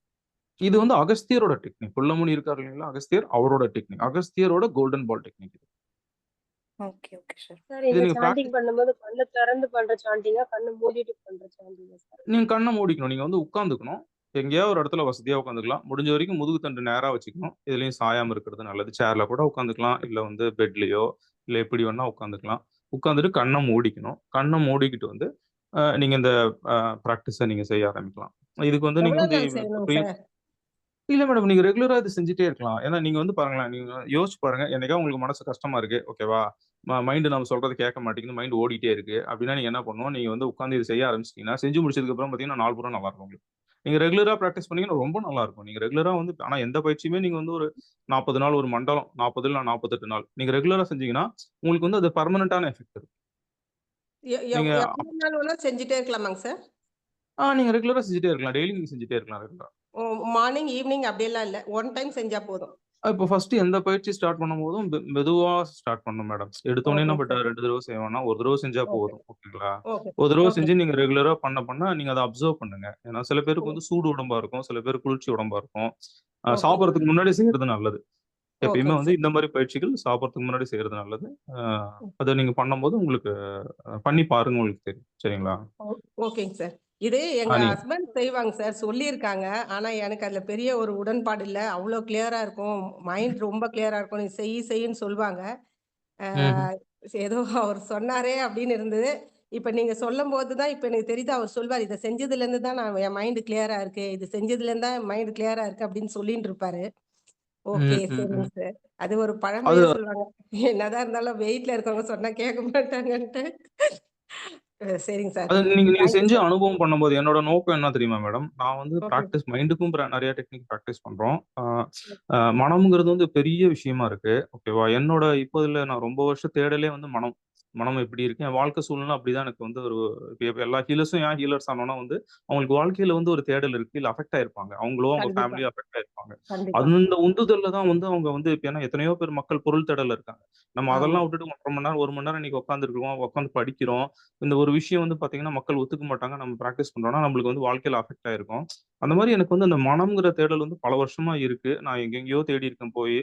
இது வந்து அகஸ்தியரோட டெக்னிக். புல்லமுனி இருக்காரு இல்லைங்களா? அகஸ்தியர் அவரோட டெக்னிக். அகஸ்தியரோட கோல்டன் பால் டெக்னிக் இது. Okay, okay sir. சார் இத இந்த நீங்க சாண்டிங் பண்ணும்போது கண்ண திறந்து பண்ற சாண்டிங்கா? கண்ண மூடிட்டு பண்ற சாண்டிங்கா சார்? நீங்க கண்ண மூடிக்கணும். நீங்க வந்து உட்கார்ந்துக்கணும். எங்கேயாவது ஒரு இடத்துல வசதியா உட்காந்துக்கலாம். முடிஞ்ச வரைக்கும் முதுகு தண்டு நேரா வச்சுக்கணும். எதுலயும் சாயாம இருக்கிறது நல்லது. சேர்ல கூட உட்காந்துக்கலாம். இல்ல வந்து பெட்லயோ, இல்ல எப்படி வேணா உட்காந்துக்கலாம். உட்கார்ந்துட்டு கண்ண மூடிக்கணும். கண்ண மூடிக்கிட்டு வந்து நீங்க இந்த பிராக்டிஸ நீங்க செய்ய ஆரம்பிக்கலாம். இதுக்கு வந்து நீங்க எவ்வளவு வந்து நாள் செய்யணும் சார்? இல்ல மேடம். நீங்க ரெகுலரா இத செஞ்சுட்டே இருக்கலாம். ஏன்னா நீங்க வந்து பாருங்களேன், நீங்க யோசிச்சு பாருங்க. என்னைக்காவது உங்களுக்கு மனசு கஷ்டமா இருக்கு. ஓகேவா? மைண்ட் நம்ம சொல்றத கேட்க மாட்டேங்குது. மைண்ட் ஓடிட்டே இருக்கு. அப்படின்னா நீங்க என்ன பண்ணணும், நீங்க வந்து உட்கார்ந்து இத செய்ய ஆரம்பிச்சிட்டீங்கன்னா, செஞ்சு முடிச்சதுக்கு அப்புறம் பார்த்தீங்கன்னா, நாள் பூரா நல்லா இருக்கும் உங்களுக்கு. நீங்க ரெகுலரா பிராக்டிஸ் பண்ணீங்கன்னா ரொம்ப நல்லா இருக்கும். நீங்க ரெகுலரா வந்து ஆனா எந்த பயிற்சியுமே நீங்க வந்து ஒரு 40 நாள் ஒரு மண்டலம், 40 இல்ல 48 நாள். நீங்க ரெகுலரா செஞ்சீங்கன்னா, உங்களுக்கு வந்து அது பெர்மனன்ட்டான எஃபெக்ட் இருக்கும். நீங்க எவ்வளவு நாள் வேணா செஞ்சுட்டே இருக்கலாமாங்க சார்? நீங்க ரெகுலரா செஞ்சுட்டே இருக்கலாம். டெய்லி நீங்க செஞ்சுட்டே இருக்கலாம் ரெகுலரா. மார்னிங், ஈவினிங் அப்படியெல்லாம் இல்ல. ஒன் டைம் செஞ்சா போதும். இப்போ ஃபர்ஸ்ட் எந்த பயிற்சி ஸ்டார்ட் பண்ணும்போதும் மெதுவா ஸ்டார்ட் பண்ணணும் மேடம். எடுத்தோனே நம்ம ஓகே. 2 தடவ செய்ய வேணாம். ஒரு தடவ செஞ்சா ஓகே. போதும். ஓகேங்களா? ஓகே. ஒரு தடவ ஓகே. செஞ்சு நீங்க ரெகுலரா பண்ண நீங்க அத அப்சர்வ் பண்ணுங்க. ஏன்னா சில பேருக்கு வந்து சூடு உடம்பா இருக்கும். சில பேருக்கு குளிர்ச்சி உடம்பா இருக்கும். ஓகே. சாப்பிடுறதுக்கு முன்னாடி செய்யறது நல்லது. எப்பயுமே ஓகேங்க வந்து சார். இந்த மாரி பயிற்சிகள் சாப்பிடுறதுக்கு முன்னாடி செய்யறது நல்லது. அ அத நீங்க பண்ணும்போது உங்களுக்கு பண்ணி பாருங்க உங்களுக்கு தெரியும். சரிங்களா? ஓகேங்க சார். இது எங்க நீங்க ஹஸ்பண்ட் செய்வாங்க சார். சொல்லியிருக்காங்க. ஆனா எனக்கு அதுல பெரிய ஒரு உடன்பாடு இல்ல. அவ்ளோ கிளியரா இருக்கும். மைண்ட் ரொம்ப கிளியரா இருக்கும். நீ செய்யுன்னு சொல்லுவாங்க. ம்ஹ்ம். ஏதோ அவர் சொன்னாரே அப்படின்னு இருந்தது. இப்ப நீங்க சொல்லும்போது தான் இப்ப எனக்கு தெரியுது அவர் சொல்வாரு, "இத செஞ்சதுலேருந்து தான் நான் என் மைண்ட் கிளியரா இருக்கு. இது செஞ்சதுலேருந்து தான் மைண்ட் கிளியரா இருக்கு" அப்படின்னு சொல்லின்னு இருப்பாரு. ஓகே, ம், ம், சரிங்க ம். சார். அது ஒரு அது பழமொழியா சொல்லுவாங்க. என்னதான் இருந்தாலும் வெயிட்ல இருக்கவங்க சொன்னா கேட்க மாட்டாங்கன்ட்டு. சரிங்க சார். அது நீங்க நீங்க தேங்க் யூ செஞ்சு சார். அனுபவம் பண்ணும்போது என்னோட நோக்கம் என்ன தெரியுமா மேடம்? நான் வந்து ஓகே. மைண்டுக்கும் நிறைய டெக்னிக் பிராக்டிஸ் பண்றோம். மனம்ங்கிறது வந்து பெரிய விஷயமா இருக்கு. ஓகேவா? என்னோட இப்போதுல நான் ரொம்ப வருஷ தேடலே வந்து மனம். மனம் எப்படி இருக்கு? என் வாழ்க்கை சூழ்நிலை அப்படிதான் எனக்கு வந்து ஒரு இப்ப எல்லா ஹீலர்ஸும் ஏன் ஹீலர்ஸ் ஆனோம்னா வந்து, அவங்களுக்கு வாழ்க்கையில வந்து ஒரு தேடல் இருக்கு. இல்ல அஃபெக்ட் ஆயிருப்பாங்க. அவங்களோ, அவங்க கண்டிப்பா, ஃபேமிலியோ அஃபெக்ட் ஆயிருப்பாங்க. கண்டிப்பா. அந்த உந்துதல்ல தான் வந்து அவங்க வந்து இப்ப ஏன்னா எத்தனையோ பேர் மக்கள் பொருள் தேடல்ல இருக்காங்க. நம்ம ஆமா. அதெல்லாம் விட்டுட்டு 1 1/2 மணி நேரம், 1 மணி நேரம் இன்னைக்கு உட்கார்ந்துருக்கோம், உட்கார்ந்து படிக்கிறோம். இந்த ஒரு விஷயம் வந்து பார்த்தீங்கன்னா, மக்கள் ஒத்துக்க மாட்டாங்க. நம்ம பிராக்டிஸ் பண்றோம்னா, நம்மளுக்கு வந்து வாழ்க்கையில அஃபெக்ட் ஆயிருக்கும். அந்த மாரி எனக்கு வந்து அந்த மனம்ங்கிற தேடல் வந்து பல வருஷமா இருக்கு. நான் எங்கெங்கேயோ தேடி இருக்கேன் போயி.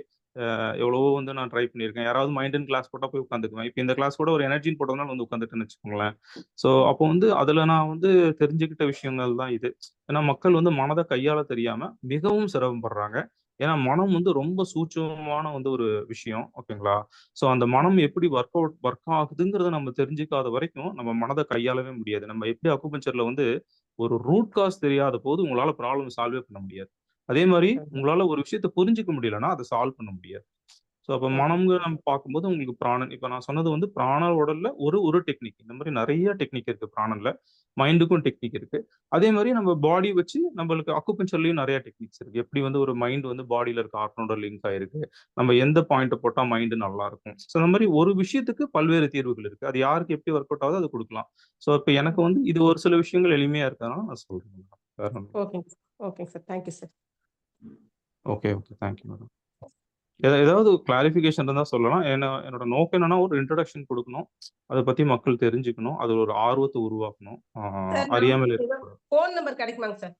எவ்வளவோ வந்து நான் ட்ரை பண்ணியிருக்கேன். யாராவது மைண்டுன்னு கிளாஸ் போட்டா போய் உட்காந்துக்குவேன். இப்ப இந்த கிளாஸ் கூட ஒரு எனர்ஜின்னு போட்டதுனால வந்து உட்காந்துட்டேன்னு வச்சுக்கோங்களேன். ஸோ அப்போ வந்து அதுல நான் வந்து தெரிஞ்சுக்கிட்ட விஷயங்கள் தான் இது. ஏன்னா மக்கள் வந்து மனத கையாள தெரியாம மிகவும் சிரமப்படுறாங்க. ஏன்னா மனம் வந்து ரொம்ப சூட்சமமான வந்து ஒரு விஷயம். ஓகேங்களா? ஸோ அந்த மனம் எப்படி ஒர்க் ஆகுதுங்கிறத நம்ம தெரிஞ்சுக்காத வரைக்கும் நம்ம மனத கையாளவே முடியாது. நம்ம எப்படி அக்குபஞ்சர்ல வந்து ஒரு ரூட் காஸ் தெரியாத போது உங்களால ப்ராப்ளம் சால்வே பண்ண முடியாது. அதே மாரி உங்களால ஒரு விஷயத்த புரிஞ்சுக்க முடியலன்னா, அத சால்வ் பண்ண முடியாது. ஸோ அப்ப ஓகே. மனம்னு நம்ம பார்க்கும்போது உங்களுக்கு பிராணன் இப்ப நான் சொன்னது வந்து பிராண உடல்ல ஒரு ஒரு டெக்னிக். இந்த மாரி நெறைய டெக்னிக் இருக்கு பிராணன்ல. மைண்டுக்கும் டெக்னிக் இருக்கு. அதே மாரி நம்ம பாடி வச்சு நம்மளுக்கு அக்குபஞ்சர்லயும் நெறைய டெக்னிக்ஸ் இருக்கு. எப்படி வந்து ஒரு மைண்ட் வந்து பாடியில இருக்க ஆர்கனோட லிங்க் ஆயிருக்கு. நம்ம எந்த பாயிண்ட்ட போட்டா மைண்ட் நல்லா இருக்கும். ஸோ அந்த மாரி ஒரு விஷயத்துக்கு பல்வேறு தீர்வுகள் இருக்கு. அது யாருக்கு எப்படி ஒர்க் அவுட் ஆகுதோ அத குடுக்கலாம். ஸோ இப்ப எனக்கு வந்து இது ஒரு சில விஷயங்கள் எளிமையா இருக்கறதுனால நான் சொல்றேன். வேற ஒண்ணும் இல்ல. ஓகேங்க சார். ஓகேங்க sir. Thank you sir. Okay, okay. Thank you madam. ஏதாவது கிளாரிஃபிகேஷன் இருந்தா சொல்லலாம். என்னோட நோக்கம் என்னன்னா, ஒரு இன்ட்ரோடக்ஷன் குடுக்கணும். அத பத்தி மக்கள் தெரிஞ்சுக்கணும். அது ஒரு ஆர்வத்த உருவாக்கணும். சார் அறியாமையில ஏதோ இருக்கக்கூடாது. ஃபோன் நம்பர் கிடைக்குமாங்க சார்?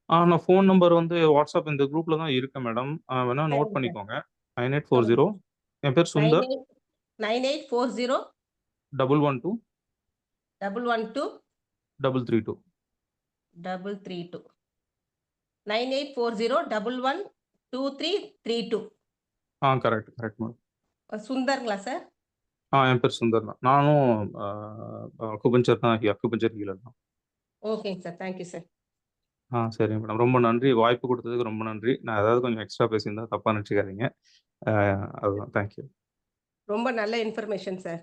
நான் ஃபோன் நம்பர் வந்து WhatsApp இந்த குரூப்ல தான் இருக்கேன் மேடம். வேணா நோட் சரிங்க சார். பண்ணிக்கோங்க. சொல்லுங்க 9840 சார். என் பேர் சுந்தர். 9840 112 112 332. 332. 9840 112332. Correct, correct madam. சுந்தர்ங்களா சார்? என் பேர் சுந்தர் தான். நானும் அ அக்குபஞ்சர் ஹீலர் தான். ஓகேங்க சார். Thank you sir. சரிங்க மேடம். ரொம்ப நன்றி. வாய்ப்பு குடுத்ததுக்கு ரொம்ப நன்றி. நான் ஏதாவது கொஞ்சம் எக்ஸ்ட்ரா பேசியிருந்தா தப்பா நெனச்சுக்காதீங்க. அதுதான். Thank you. ரொம்ப நல்ல இன்ஃபர்மேஷன் சார்.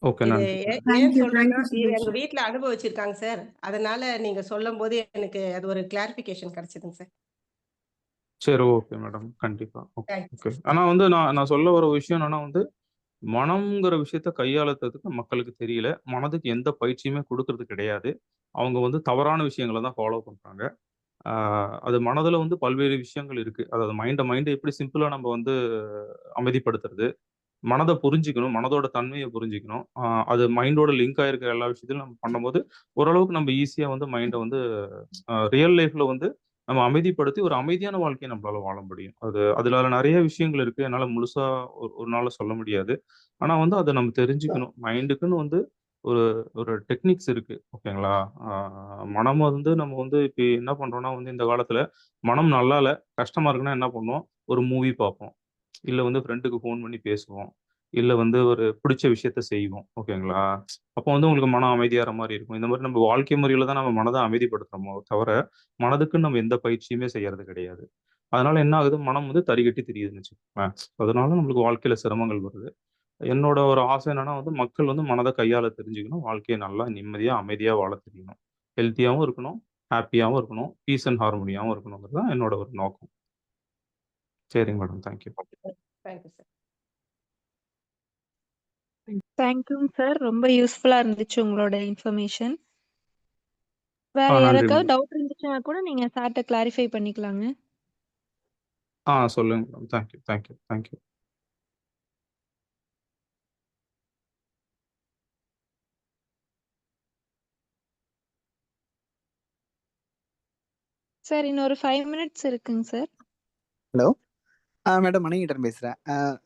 ஓகே. இது நன்றி. ஏன் தேங்க் ஏன் யூ, சொல்றேன்னா, தேங்க் யூ சுதர்ஷன். எங்க வீட்ல அனுபவிச்சிருக்காங்க சார். அதனால நீங்க சொல்லும்போது எனக்கு அது ஒரு கிளாரிஃபிகேஷன் கிடைச்சதுங்க சார். சரி. Okay madam. கண்டிப்பா. Okay, thank you okay. Sir. ஆனா வந்து நான் நான் சொல்ல வர விஷயம் என்னன்னா வந்து, மனம்ங்கிற விஷயத்த கையாளுறதுக்கு மக்களுக்கு தெரியல. மனதுக்கு எந்த பயிற்சியுமே குடுக்குறது கிடையாது. அவங்க வந்து தவறான விஷயங்கள தான் ஃபாலோ பண்றாங்க. ஆ அது மனதுல வந்து பல்வேறு விஷயங்கள் இருக்கு. அதாவது மைண்ட எப்படி சிம்பிளா நம்ம வந்து அமைதிப்படுத்துறது. மனத புரிஞ்சுக்கணும். மனதோட தன்மைய புரிஞ்சுக்கணும். அது மைண்டோட லிங்க் ஆயிருக்கிற எல்லா விஷயத்தையும் நம்ம பண்ணும்போது, ஓரளவுக்கு நம்ம ஈஸியா வந்து மைண்ட வந்து ரியல் லைஃப்ல வந்து நம்ம அமைதிப்படுத்தி ஒரு அமைதியான வாழ்க்கைய நம்மளால வாழ முடியும். அதுல நெறைய விஷயங்கள் இருக்கு. என்னால முழுசா ஒரு நாள்ல சொல்ல முடியாது. ஆனா வந்து அத நம்ம தெரிஞ்சுக்கணும். மைண்டுக்குன்னு வந்து ஒரு ஒரு டெக்னிக்ஸ் இருக்கு. ஓகேங்களா? ஆ மனம் வந்து நம்ம வந்து இப்ப என்ன பண்றோம்னா வந்து இந்த காலத்துல மனம் நல்லா இல்ல, கஷ்டமா இருக்குன்னா என்ன பண்ணுவோம்? ஒரு மூவி பார்ப்போம். இல்ல வந்து ஃப்ரெண்டுக்கு ஃபோன் பண்ணி பேசுவோம். இல்ல வந்து ஒரு பிடிச்ச விஷயத்த செய்வோம். ஓகேங்களா? அப்போ வந்து உங்களுக்கு மனம் அமைதியாற மாரி இருக்கும். இந்த மாரி நம்ம வாழ்க்கை முறையில தான் நம்ம மனத அமைதிப்படுத்துறோமோ தவிர, மனதுக்குன்னு நம்ம எந்த பயிற்சியுமே செய்யறது கிடையாது. அதனால என்ன ஆகுது? மனம் வந்து தறிகட்டி திரியுதுன்னு வச்சுக்கோங்களேன். அதனால நம்மளுக்கு வாழ்க்கையில சிரமங்கள் வருது. என்னோட ஒரு ஆசை என்னன்னா வந்து மக்கள் வந்து மனத கையாள தெரிஞ்சுக்கணும். வாழ்க்கைய நல்லா நிம்மதியா, அமைதியா வாழ தெரியணும். ஹெல்த்தியாவும் இருக்கணும், ஹேப்பியாவும் இருக்கணும், பீஸ் அண்ட் ஹார்மோனியாவும் இருக்கணுங்கிறது தான் என்னோட ஒரு நோக்கம். சரிங்க madam. Thank you. Thank you sir. தேங்க்யூங்க சார். ரொம்ப யூஸ்ஃபுல்லா இருந்துச்சு உங்களோட இன்ஃபர்மேஷன். வேற நன்றி யாருக்காவது மேடம். டவுட் இருந்துச்சுன்னா கூட நீங்க சார்ட்ட கிளாரிஃபை பண்ணிக்கலாங்க. சொல்லுங்க madam. Thank you, thank you, thank you. Sir இன்னொரு 5 மினிட்ஸ் இருக்குங்க சார். ஹலோ. மேடம் மணிகண்டன் பேசுறேன்.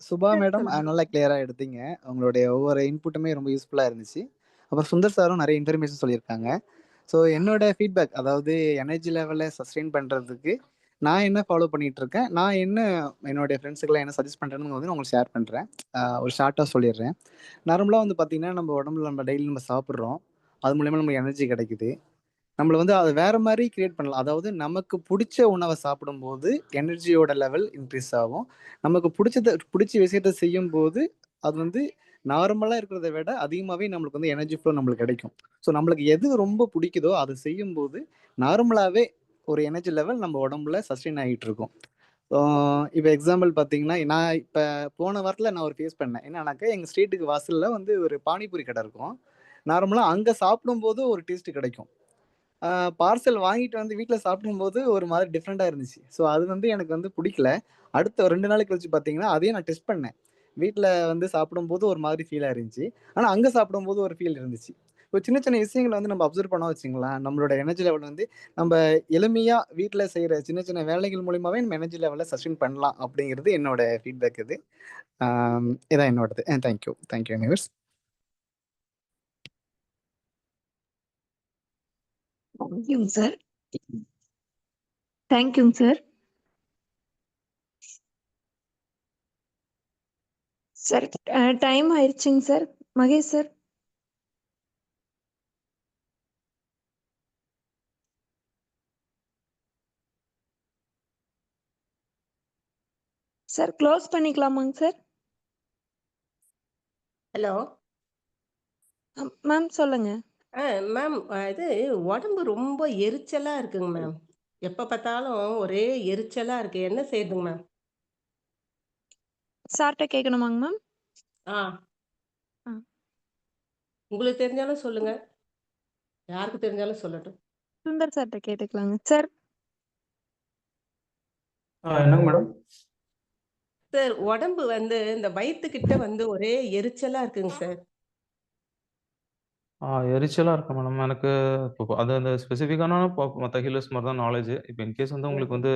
சுபா சார் மேடம் சொல்லுங்க. நல்லா கிளியரா எடுத்தீங்க. உங்களுடைய ஒவ்வொரு இன்புட்டுமே ரொம்ப யூஸ்ஃபுல்லா இருந்துச்சு. அப்புறம் சுந்தர் சாரும் நிறைய இன்ஃபர்மேஷன் சொல்லியிருக்காங்க. ஸோ என்னோட ஃபீட்பேக், அதாவது எனர்ஜி லெவலை சஸ்டெயின் பண்றதுக்கு நான் என்ன ஃபாலோ பண்ணிட்டு இருக்கேன், நான் என்ன என்னுடைய ஃப்ரெண்ட்ஸுக்கெல்லாம் என்ன சஜஸ்ட் பண்ணுறேன்னு வந்து நான் உங்களுக்கு ஷேர் பண்ணுறேன். ஒரு ஷார்ட்டாக சொல்லிடுறேன். நார்மலாக வந்து பார்த்தீங்கன்னா, நம்ம உடம்புல நம்ம டெய்லி நம்ம சாப்பிட்றோம். அது மூலயமா நமக்கு எனர்ஜி கிடைக்குது. நம்மள வந்து அதை வேற மாதிரி கிரியேட் பண்ணலாம். அதாவது நமக்கு பிடிச்ச உணவை சாப்பிடும்போது எனர்ஜியோட லெவல் இன்க்ரீஸ் ஆகும். நமக்கு பிடிச்ச விஷயத்த செய்யும்போது அது வந்து நார்மலாக இருக்கிறத விட அதிகமாகவே நம்மளுக்கு வந்து எனர்ஜி ஃப்ளோ நம்மளுக்கு கிடைக்கும். ஸோ நம்மளுக்கு எது ரொம்ப பிடிக்குதோ அதை செய்யும்போது நார்மலாகவே ஒரு எனர்ஜி லெவல் நம்ம உடம்புல சஸ்டெயின் ஆகிட்டு இருக்கும். இப்போ எக்ஸாம்பிள் பார்த்தீங்கன்னா, நான் இப்போ போன வாரத்தில் நான் ஒரு ஃபேஸ் பண்ணேன். என்னன்னாக்கா, எங்கள் ஸ்ட்ரீட்டுக்கு வாசலில் வந்து ஒரு பானிபூரி கடை இருக்கும். நார்மலாக அங்கே சாப்பிடும்போது ஒரு டேஸ்ட் கிடைக்கும். பார்சல் வாங்கிட்டு வந்து வீட்ல சாப்பிடும்போது ஒரு மாதிரி டிஃப்ரெண்ட்டா இருந்துச்சு. ஸோ அது வந்து எனக்கு வந்து புடிக்கல. அடுத்த 2 நாள் கழிச்சு பார்த்தீங்கன்னா, அதையும் நான் டெஸ்ட் பண்ணேன். வீட்ல வந்து சாப்பிடும்போது ஒரு மாதிரி ஃபீலா இருந்துச்சு. ஆனா அங்க சாப்பிடும்போது ஒரு ஃபீல் இருந்துச்சு. இப்போ சின்ன சின்ன விஷயங்கள வந்து நம்ம அப்சர்வ் பண்ணோம் வச்சுக்கங்களேன், நம்மளோட எனர்ஜி லெவல் வந்து நம்ப எளிமையா வீட்ல செய்ற சின்ன சின்ன வேலைகள் மூலியமாவே நம்ம எனர்ஜி லெவல சஸ்டெயின் பண்ணலாம் அப்படிங்கிறது என்னோட ஃபீட்பேக் இது. இதான் என்னோடது. Thank you. Thank you universe. தேங்க்யூங்க சார். தேங்க்யூங்க சார். சார் டைம் ஆயிடுச்சுங்க sir. Mahesh sir. Sir close பண்ணிக்கலாமாங்க சார்? ஹலோ மேம் சொல்லுங்க. மேம், இது உடம்பு ரொம்ப எரிச்சலா இருக்குங்க மேம். எப்ப பார்த்தாலும் ஒரே எரிச்சலா இருக்கு. என்ன செய்யுதுங்க மேம்? சார்ட்ட கேட்கணுமாங்க மேம்? ஆ ஆ. உங்களுக்கு தெரிஞ்சாலும் சொல்லுங்க. யாருக்கு தெரிஞ்சாலும் சொல்லட்டும். சுந்தர் சார்ட்ட கேட்டுக்கலாங்க சார். என்னங்க மேடம்? சார், உடம்பு வந்து இந்த வயித்துக்கிட்ட வந்து ஒரே எரிச்சலா இருக்குங்க சார். எரிச்சலா இருக்கா மேடம்? எனக்கு இப்போ அது அந்த ஸ்பெசிஃபிக்கான மத்த ஹீலர்ஸ் மாரி தான் நாலேட்ஜ். இப்போ இன்கேஸ் வந்து உங்களுக்கு வந்து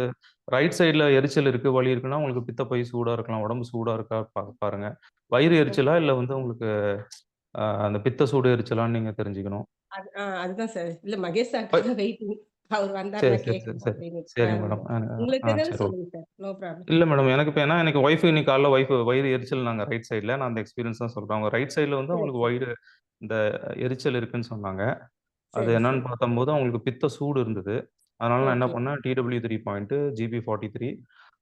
ரைட் சைட்ல எரிச்சல் இருக்கு, வலி இருக்குன்னா, உங்களுக்கு பித்தப்பை சூடா இருக்கலாம். உடம்பு சூடா இருக்கா பாருங்க. வயிறு எரிச்சலா? இல்ல வந்து உங்களுக்கு அந்த பித்த சூடு எரிச்சலான்னு நீங்க தெரிஞ்சுக்கணும். அதுதான் சார். இல்ல மகேஷ் சார் வ வெயிட்டிங். அவர் சரி, வந்தாருன்னா சரி, சரி, கேட்கலாம் சரி. அப்படின்னு. சரிங்க மேடம். உங்களுக்கு சரி தெரிஞ்சாலும் ஓகே. சொல்லுங்க சார். No problem. இல்ல மேடம். எனக்கு இப்ப ஏன்னா எனக்கு ஒய்ஃப் இன்னைக்கு காலைல வயிறு எரிச்சல்னாங்க ரைட் சைட்ல. நான் அந்த எக்ஸ்பீரியன்ஸ் தான் சொல்றேன். அவங்க ரைட் சைட்ல வந்து சரி, அவங்களுக்கு சரி. வயிறு இந்த எரிச்சல் இருக்குன்னு சொன்னாங்க. அது சரி, என்னன்னு சரி. பார்த்தம்போது அவங்களுக்கு பித்த சூடு இருந்தது. அதனால நான் என்ன ஓகே. பண்ணேன், TW3 பாயிண்ட், GB43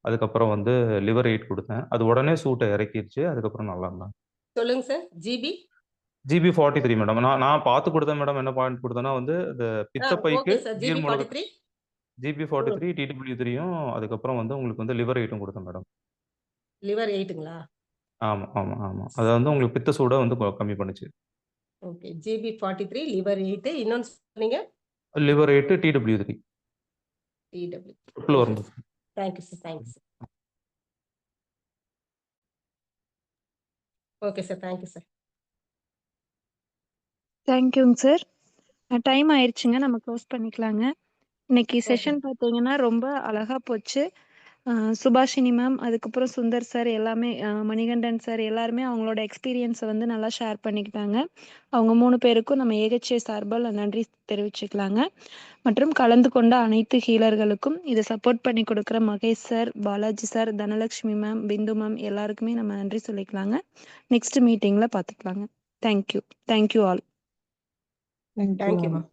அதுக்கப்புறம் வந்து லிவர் 8 குடுத்தேன். அது உடனே சூட்ட இறக்கிருச்சு. அதுக்கப்புறம் நல்லா இருந்தாங்க. சொல்லுங்க சார். ஜிபி? GB43 madam. நான் நான் பார்த்து குடுத்தேன் மேடம். என்ன பாயிண்ட் குடுத்தேன்னா வந்து இந்த பித்தப்பைக்கு ஓகே சார். ஜிபி நீர்மூழ்க 43. GB43, TW3யும் அதுக்கப்புறம் வந்து உங்களுக்கு வந்து லிவர் 8ம் குடுத்தேன் மேடம். லிவர் 8ங்களா? ஆமா, ஆமா, ஆமா. அது வந்து உங்களுக்கு பித்த சூட வந்து கம்மி பண்ணுச்சு. ஓகே. GB 43, liver 8. இன்னொன்னு சொன்னீங்க? Liver 8, TW3. டிடபிள்யூ. ட்ரிபிள் வரும்போது. Thank you sir. Thank you sir. Okay sir. Thank you sir. தேங்க்யூங்க சார். டைம் ஆயிடுச்சுங்க. நம்ம க்ளோஸ் பண்ணிக்கலாங்க. இன்னைக்கு ஓகே. செஷன் பார்த்தீங்கன்னா ரொம்ப அழகா போச்சு. சுபாஷினி மேம், அதுக்கப்புறம் சுந்தர் சார் எல்லாமே மணிகண்டன் சார் எல்லாருமே அவங்களோட எக்ஸ்பீரியன்ஸை வந்து நல்லா ஷேர் பண்ணிக்கிட்டாங்க. அவங்க 3 பேருக்கும் நம்ம ஏகச்சே சார்பால் நன்றி தெரிவிச்சுக்கலாங்க. மற்றும் கலந்து கொண்ட அனைத்து ஹீலர்களுக்கும் இதை சப்போர்ட் பண்ணி கொடுக்குற Mahesh sir, Balaji sir, Dhanalakshmi ma'am, Bindu ma'am எல்லாருக்குமே நம்ம நன்றி சொல்லிக்கலாங்க. நெக்ஸ்ட் மீட்டிங்கில் பார்த்துக்கலாங்க. Thank you. Thank you all. Thank you ma'am.